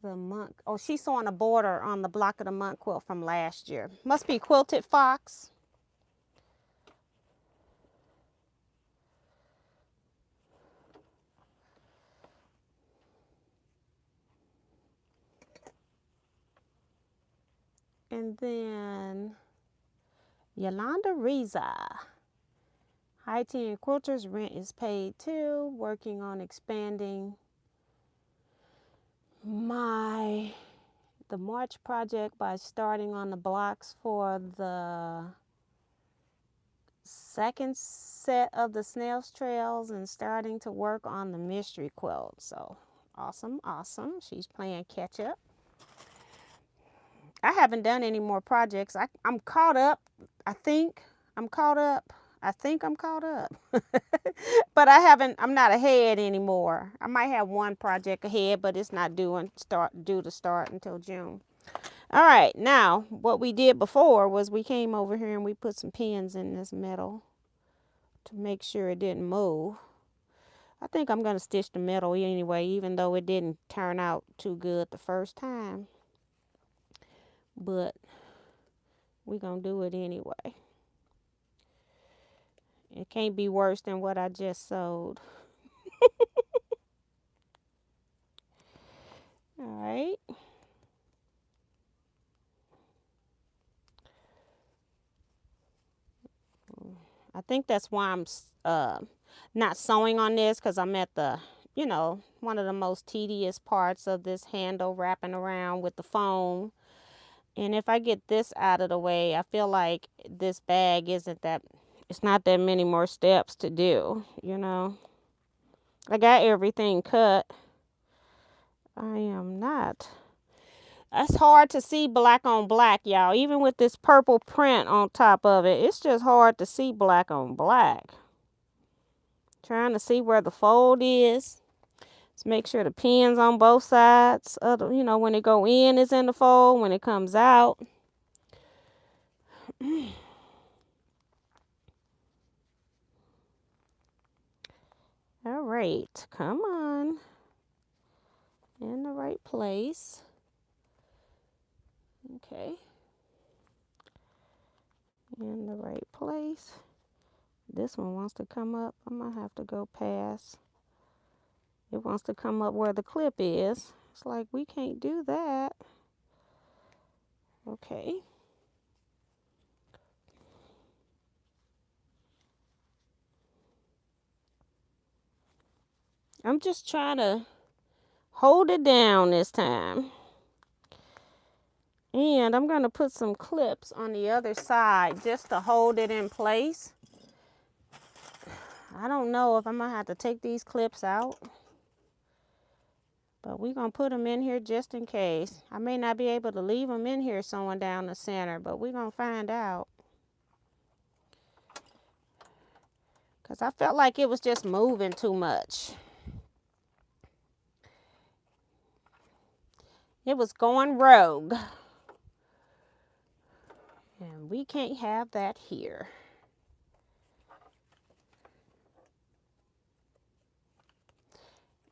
The monk. Oh, she's sewing a border on the block of the monk quilt from last year. Must be Quilted Fox. And then Yolanda Riza. High Teen Quilters rent is paid too. Working on expanding the March project by starting on the blocks for the second set of the Snail's Trails and starting to work on the mystery quilt. So awesome, awesome. She's playing catch up. I haven't done any more projects. I'm caught up. I think I'm caught up. But I'm not ahead anymore. I might have one project ahead, but it's not due to start until June. All right, now what we did before was we came over here and we put some pins in this metal to make sure it didn't move. I think I'm going to stitch the middle anyway, even though it didn't turn out too good the first time. But we're going to do it anyway. It can't be worse than what I just sewed. All right. I think that's why I'm not sewing on this, because I'm at the, you know, one of the most tedious parts of this handle, wrapping around with the foam. And if I get this out of the way, I feel like this bag isn't that, it's not that many more steps to do, you know. I got everything cut. I am not. It's hard to see black on black, y'all. Even with this purple print on top of it, it's just hard to see black on black. Trying to see where the fold is. Let's make sure the pins on both sides. You know, when it go in, it's in the fold. When it comes out. All right, come on. In the right place. Okay. In the right place. This one wants to come up. I'm going to have to go past. It wants to come up where the clip is. It's like, we can't do that. Okay. I'm just trying to hold it down this time. And I'm going to put some clips on the other side just to hold it in place. I don't know if I'm going to have to take these clips out. But we're going to put them in here just in case. I may not be able to leave them in here sewing down the center, but we're going to find out. Because I felt like it was just moving too much. It was going rogue. And we can't have that here.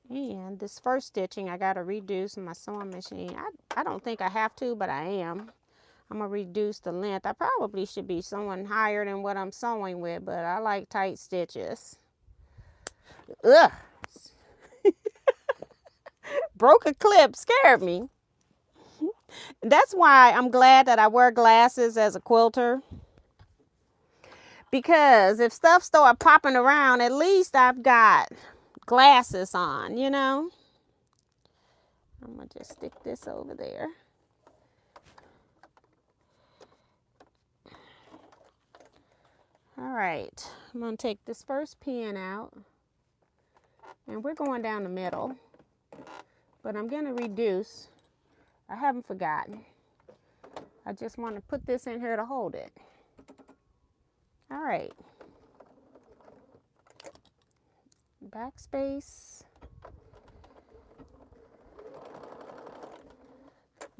And this first stitching, I got to reduce my sewing machine. I don't think I have to, but I am. I'm going to reduce the length. I probably should be sewing higher than what I'm sewing with, but I like tight stitches. Ugh. Broke a clip, scared me. That's why I'm glad that I wear glasses as a quilter. Because if stuff start popping around, at least I've got glasses on, you know. I'm going to just stick this over there. All right, I'm going to take this first pin out. And we're going down the middle. But I'm going to reduce. I haven't forgotten. I just want to put this in here to hold it. All right. Backspace.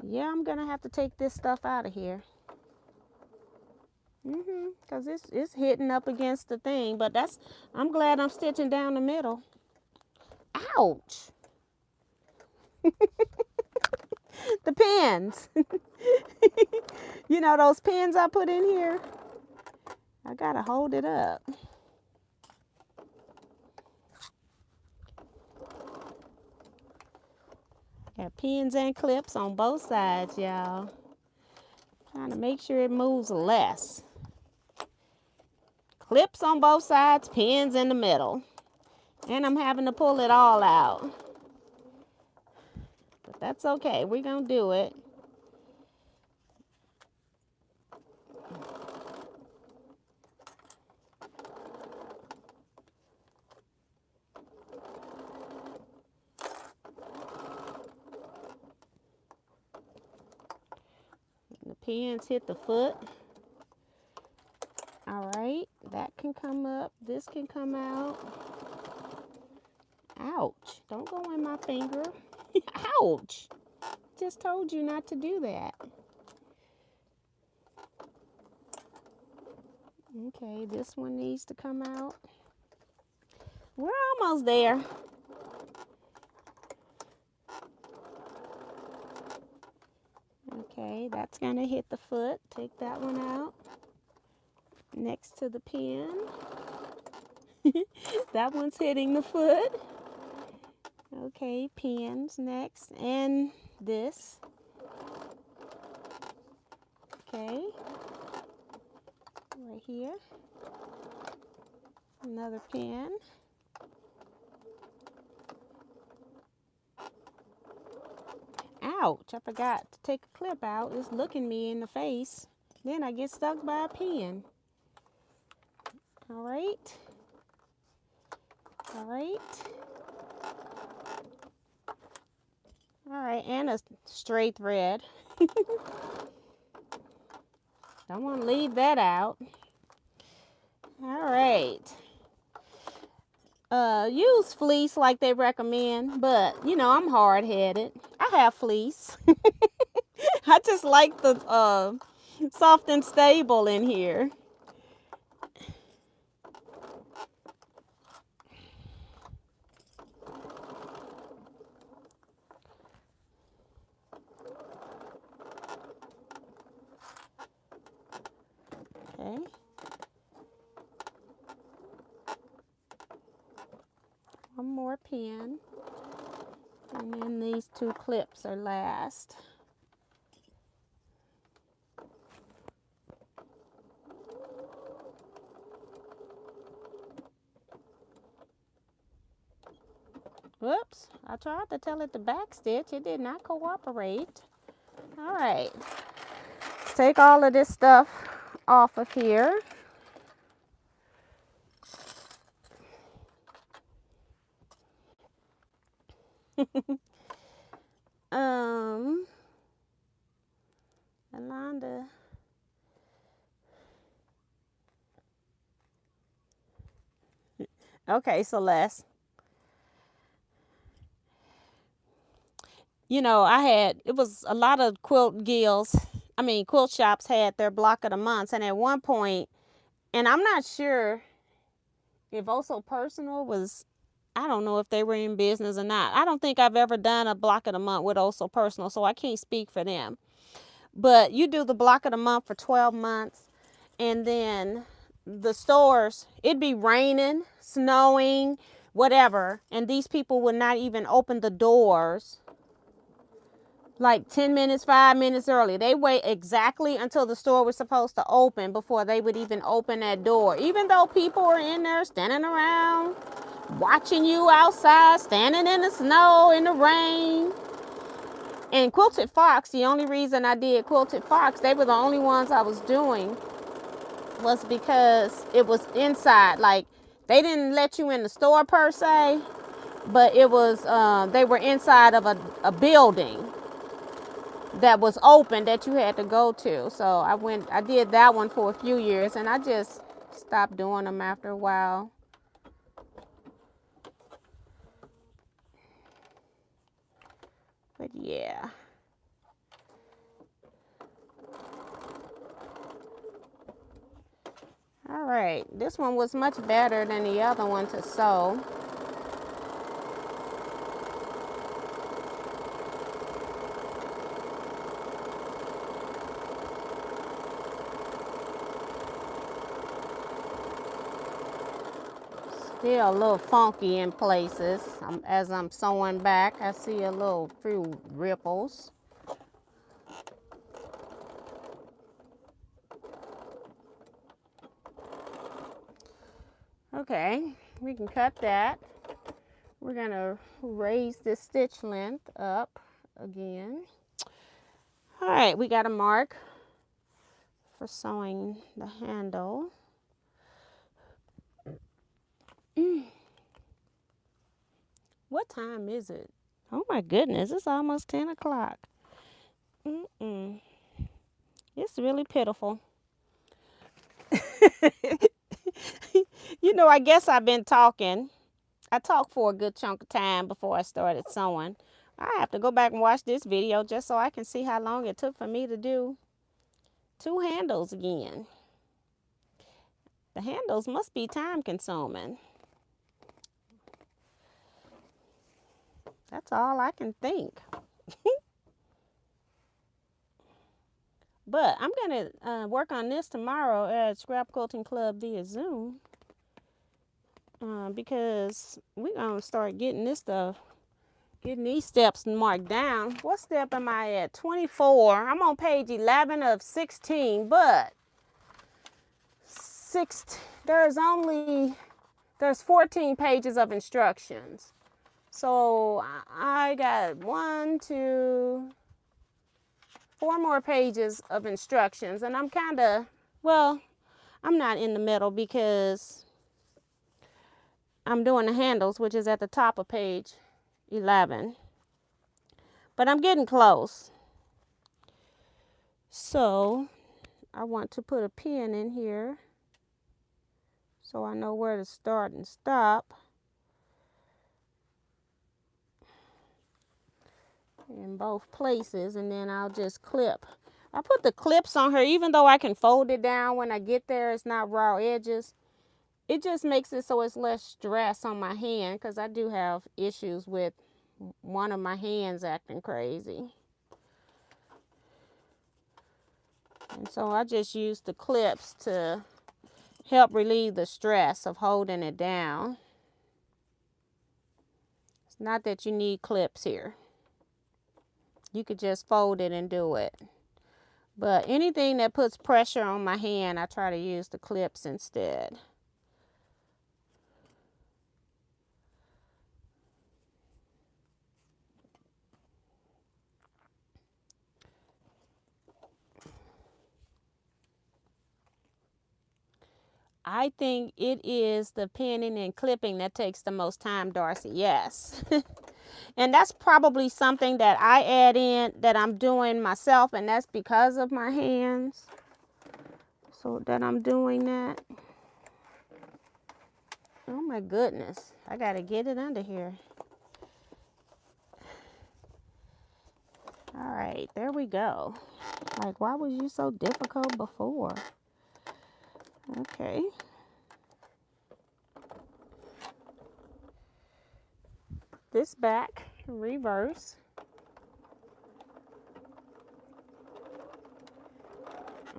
Yeah, I'm going to have to take this stuff out of here. Because it's hitting up against the thing. But I'm glad I'm stitching down the middle. Ouch. The pins. You know those pins I put in here? I gotta hold it up. Got pins and clips on both sides, y'all. Trying to make sure it moves less. Clips on both sides, pins in the middle. And I'm having to pull it all out. But that's okay, we're gonna do it. The pins hit the foot. All right, that can come up. This can come out. Ouch, don't go in my finger. Ouch, just told you not to do that. Okay, this one needs to come out. We're almost there. Okay, that's gonna hit the foot. Take that one out. Next to the pin. That one's hitting the foot. Okay, pins next. And this. Okay. Right here. Another pin. Ouch, I forgot to take a clip out. It's looking me in the face. Then I get stuck by a pin. All right. All right. All right, and a straight thread. Don't want to leave that out. All right. Use fleece like they recommend, but you know, I'm hard-headed. I have fleece. I just like the soft and stable in here. Okay. One more pin. And then these two clips are last. Whoops, I tried to tell it to back stitch. It did not cooperate. All right, let's take all of this stuff off of here. Alonda. Okay, Celeste. You know, it was a lot of quilt shops had their block of the months. And at one point, and I'm not sure if Also Personal was, I don't know if they were in business or not. I don't think I've ever done a block of the month with Also Personal, so I can't speak for them. But you do the block of the month for 12 months, and then the stores, it'd be raining, snowing, whatever, and these people would not even open the doors like 10 minutes, 5 minutes early. They wait exactly until the store was supposed to open before they would even open that door. Even though people were in there standing around, watching you outside, standing in the snow, in the rain. And Quilted Fox, the only reason I did Quilted Fox, they were the only ones I was doing, was because it was inside. Like, they didn't let you in the store per se, but it was, they were inside of a building that was open that you had to go to. So I did that one for a few years, and I just stopped doing them after a while. But yeah. All right, this one was much better than the other one to sew. Still a little funky in places. As I'm sewing back, I see a few ripples. Okay, we can cut that. We're gonna raise this stitch length up again. All right, we got a mark for sewing the handle. What time is it? Oh my goodness, it's almost 10 o'clock. It's really pitiful. You know, I guess I've been talking. I talked for a good chunk of time before I started sewing. I have to go back and watch this video just so I can see how long it took for me to do 2 handles again. The handles must be time consuming. That's all I can think. But I'm going to work on this tomorrow at Scrap Quilting Club via Zoom. Because we're going to start getting this stuff, getting these steps marked down. What step am I at? 24. I'm on page 11 of 16, but there's 14 pages of instructions. So I got 4 more pages of instructions, and I'm kind of, well, I'm not in the middle because I'm doing the handles, which is at the top of page 11. But I'm getting close. So I want to put a pin in here so I know where to start and stop. In both places, and then I'll just clip. I put the clips on her, even though I can fold it down when I get there. It's not raw edges. It just makes it so it's less stress on my hand, because I do have issues with one of my hands acting crazy. And so I just use the clips to help relieve the stress of holding it down. It's not that you need clips here. You could just fold it and do it. But anything that puts pressure on my hand, I try to use the clips instead. I think it is the pinning and clipping that takes the most time, Darcy. Yes. And that's probably something that I add in that I'm doing myself, and that's because of my hands. So that I'm doing that. Oh my goodness. I got to get it under here. All right, there we go. Like, why was you so difficult before? Okay. This back, reverse.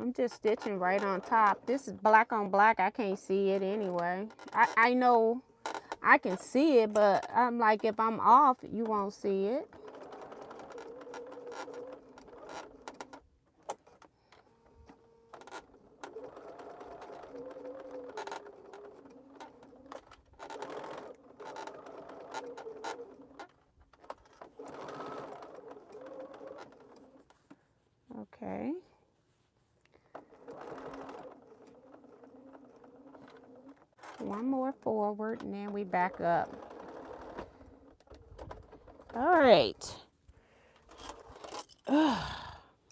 I'm just stitching right on top. This is black on black. I can't see it anyway. I know I can see it, but I'm like, if I'm off, you won't see it. Okay. One more forward, and then we back up. All right. Ugh,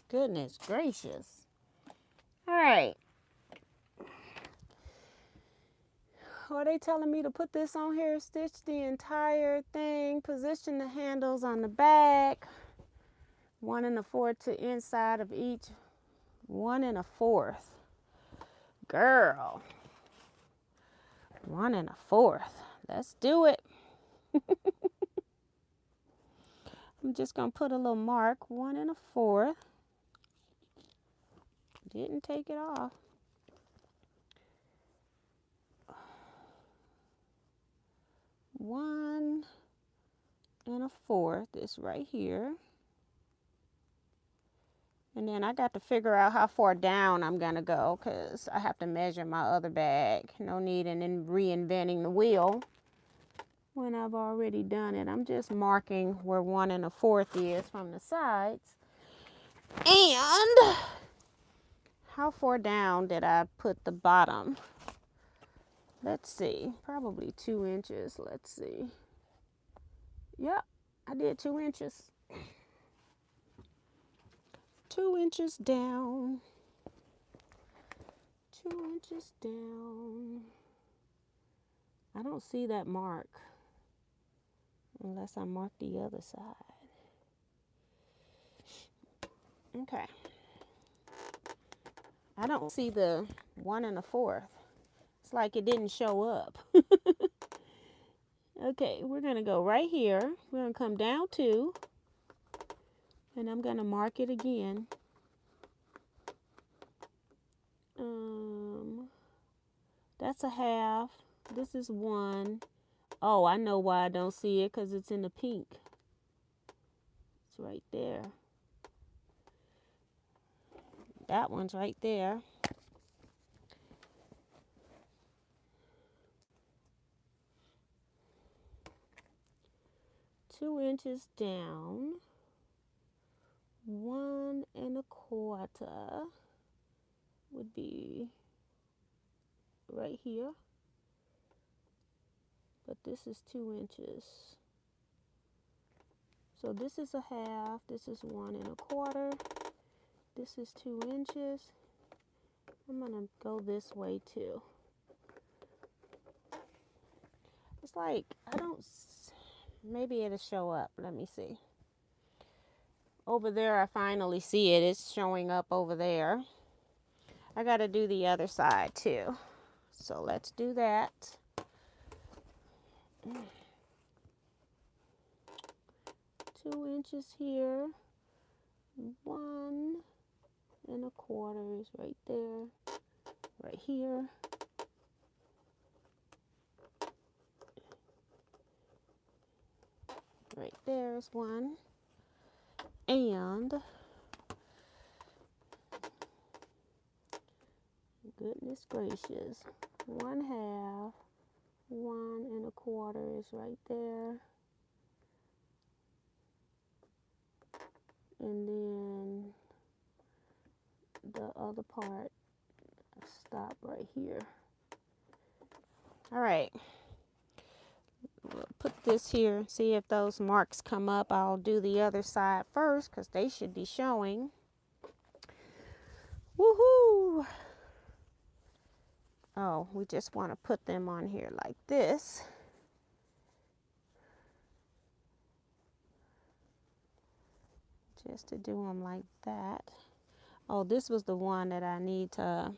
goodness gracious. All right. Are they telling me to put this on here? Stitch the entire thing. Position the handles on the back. 1 1/4 to inside of each. 1 1/4. Girl. 1 1/4. Let's do it. I'm just going to put a little mark. 1 1/4. Didn't take it off. 1 1/4. This right here. And then I got to figure out how far down I'm going to go, because I have to measure my other bag. No need in reinventing the wheel when I've already done it. I'm just marking where 1 1/4 is from the sides. And how far down did I put the bottom? Let's see. Probably 2 inches. Let's see. Yep, I did 2 inches. 2 inches down. 2 inches down. I don't see that mark unless I mark the other side. Okay. I don't see the 1 1/4. It's like it didn't show up. Okay, we're going to go right here. We're going to come down 2. And I'm going to mark it again. That's a half. This is 1. Oh, I know why I don't see it, because it's in the pink. It's right there. That one's right there. Two inches down. 1 1/4 would be right here. But this is 2 inches. So this is a half. This is 1 1/4. This is 2 inches. I'm going to go this way too. It's like, maybe it'll show up. Let me see. Over there, I finally see it. It's showing up over there. I got to do the other side too. So let's do that. 2 inches here. 1 1/4 is right there. Right here. Right there is 1. And goodness gracious, 1/2, 1 1/4 is right there. And then the other part, stop right here. All right. We'll put this here, see if those marks come up. I'll do the other side first because they should be showing. Woohoo! Oh, we just want to put them on here like this. Just to do them like that. Oh, this was the one that I need to,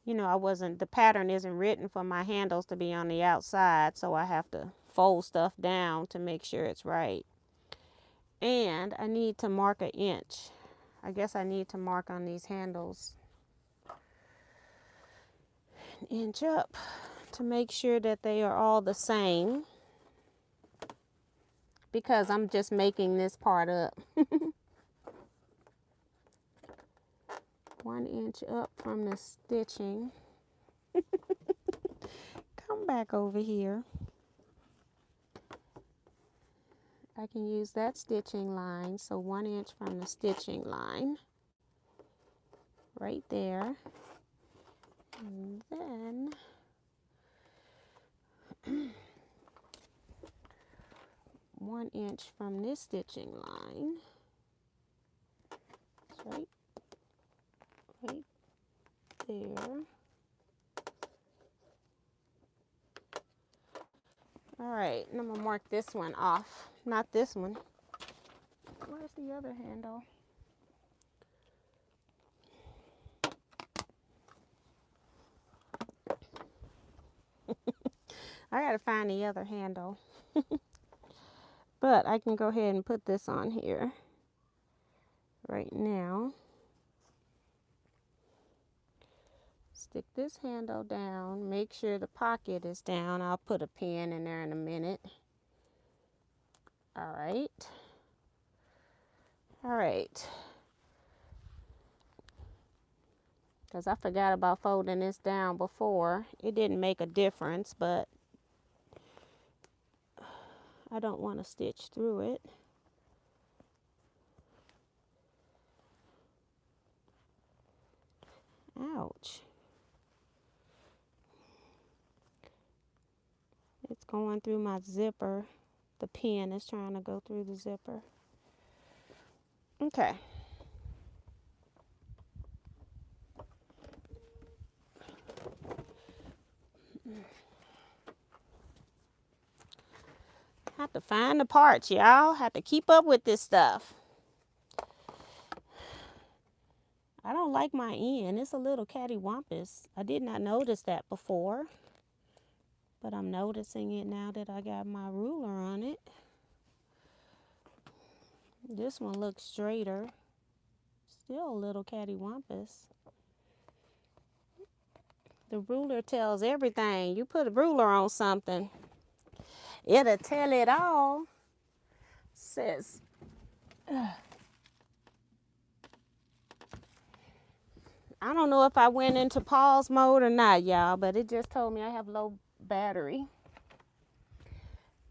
the pattern isn't written for my handles to be on the outside, so I have to fold stuff down to make sure it's right. And I need to mark 1 inch. I guess I need to mark on these handles 1 inch up to make sure that they are all the same, because I'm just making this part up. 1 inch up from the stitching. Come back over here. I can use that stitching line, so 1 inch from the stitching line. Right there. And then one inch from this stitching line. It's right there. All right, and I'm gonna mark this one off, not this one. Where's the other handle? I gotta find the other handle. But I can go ahead and put this on here right now. Stick this handle down, make sure the pocket is down. I'll put a pin in there in a minute. All right. Because I forgot about folding this down before. It didn't make a difference, but I don't want to stitch through it. Ouch. It's going through my zipper. The pin is trying to go through the zipper. Okay. Have to find the parts, y'all. Have to keep up with this stuff. I don't like my end. It's a little cattywampus. I did not notice that before, but I'm noticing it now that I got my ruler on it. This one looks straighter. Still a little cattywampus. The ruler tells everything. You put a ruler on something, it'll tell it all. Says, I don't know if I went into pause mode or not, y'all, but it just told me I have low battery.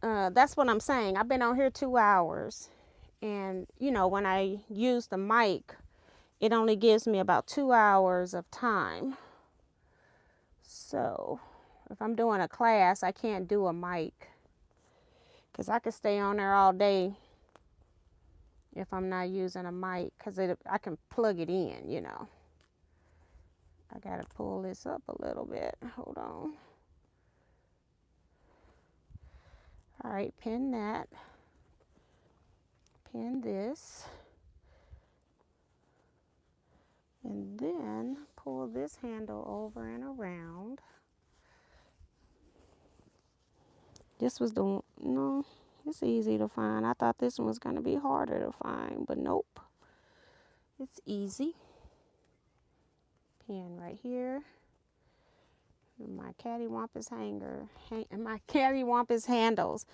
That's what I'm saying. I've been on here 2 hours. And, you know, when I use the mic, it only gives me about 2 hours of time. So if I'm doing a class, I can't do a mic, because I could stay on there all day if I'm not using a mic, because I can plug it in, you know. I got to pull this up a little bit. Hold on. All right, pin that. Pin this. And then pull this handle over and around. This was the, no, it's easy to find. I thought this one was going to be harder to find, but nope. It's easy. Pin right here. And my cattywampus hanger, and my cattywampus handles.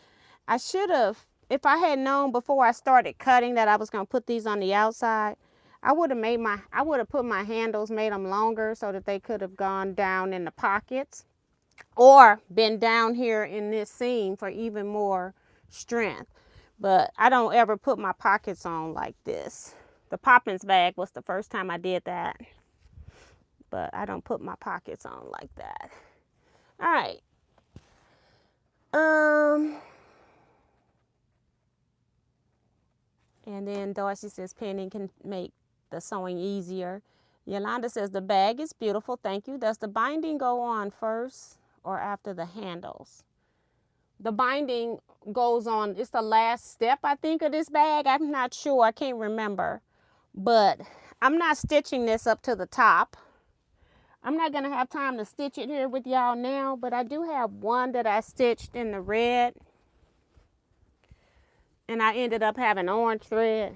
I should have, if I had known before I started cutting that I was going to put these on the outside, I would have put my handles, made them longer so that they could have gone down in the pockets, or been down here in this seam for even more strength. But I don't ever put my pockets on like this. The Poppins bag was the first time I did that, but I don't put my pockets on like that. All right. And then Darcy says pinning can make the sewing easier. Yolanda says the bag is beautiful, thank you. Does the binding go on first or after the handles? The binding goes on, it's the last step, I think, of this bag. I'm not sure, I can't remember. But I'm not stitching this up to the top. I'm not going to have time to stitch it here with y'all now, but I do have one that I stitched in the red. And I ended up having orange thread.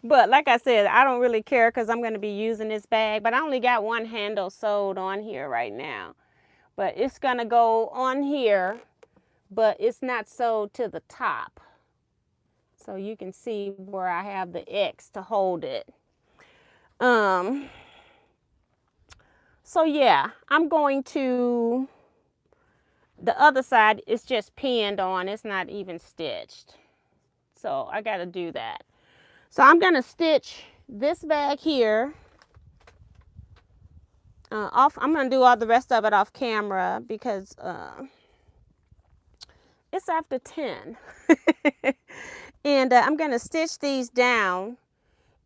But like I said, I don't really care because I'm going to be using this bag. But I only got one handle sewed on here right now. But it's going to go on here, but it's not sewed to the top. So you can see where I have the X to hold it. So yeah, I'm going to, the other side is just pinned on. It's not even stitched. So I got to do that. So I'm going to stitch this bag here. I'm going to do all the rest of it off camera because it's after 10. And I'm going to stitch these down.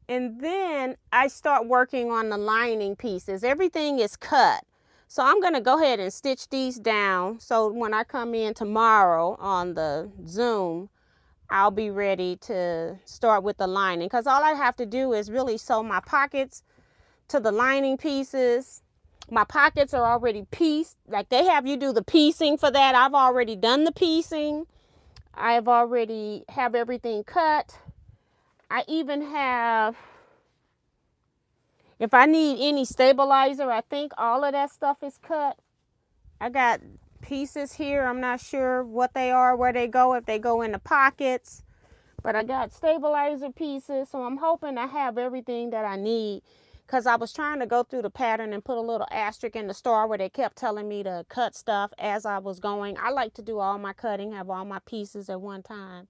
And then I start working on the lining pieces. Everything is cut. So I'm going to go ahead and stitch these down. So when I come in tomorrow on the Zoom, I'll be ready to start with the lining. Because all I have to do is really sew my pockets to the lining pieces. My pockets are already pieced. Like they have you do the piecing for that. I've already done the piecing. I've already have everything cut. I even have, if I need any stabilizer, I think all of that stuff is cut. I got pieces here. I'm not sure what they are, where they go, if they go in the pockets. But I got stabilizer pieces, so I'm hoping I have everything that I need. Because I was trying to go through the pattern and put a little asterisk in the store where they kept telling me to cut stuff as I was going. I like to do all my cutting, have all my pieces at one time.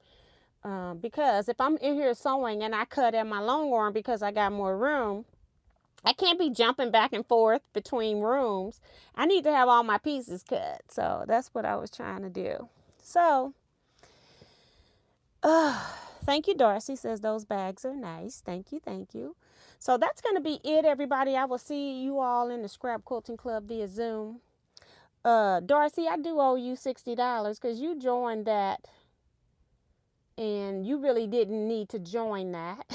Because if I'm in here sewing and I cut at my long arm because I got more room, I can't be jumping back and forth between rooms. I need to have all my pieces cut. So that's what I was trying to do. So, thank you, Darcy says those bags are nice. Thank you, thank you. So that's going to be it, everybody. I will see you all in the Scrap Quilting Club via Zoom. Darcy, I do owe you $60 because you joined that and you really didn't need to join that.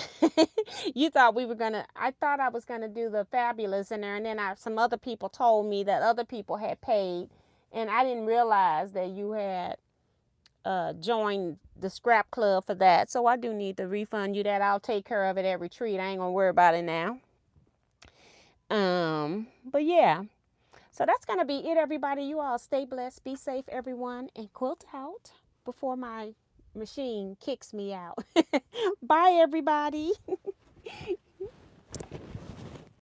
You thought we were gonna, I thought I was gonna do the fabulous in there, and then some other people told me that other people had paid, and I didn't realize that you had joined the scrap club for that. So I do need to refund you that. I'll take care of it at retreat. I ain't gonna worry about it now. But yeah, so that's gonna be it, everybody. You all stay blessed, be safe, everyone, and quilt out before my machine kicks me out. Bye, everybody.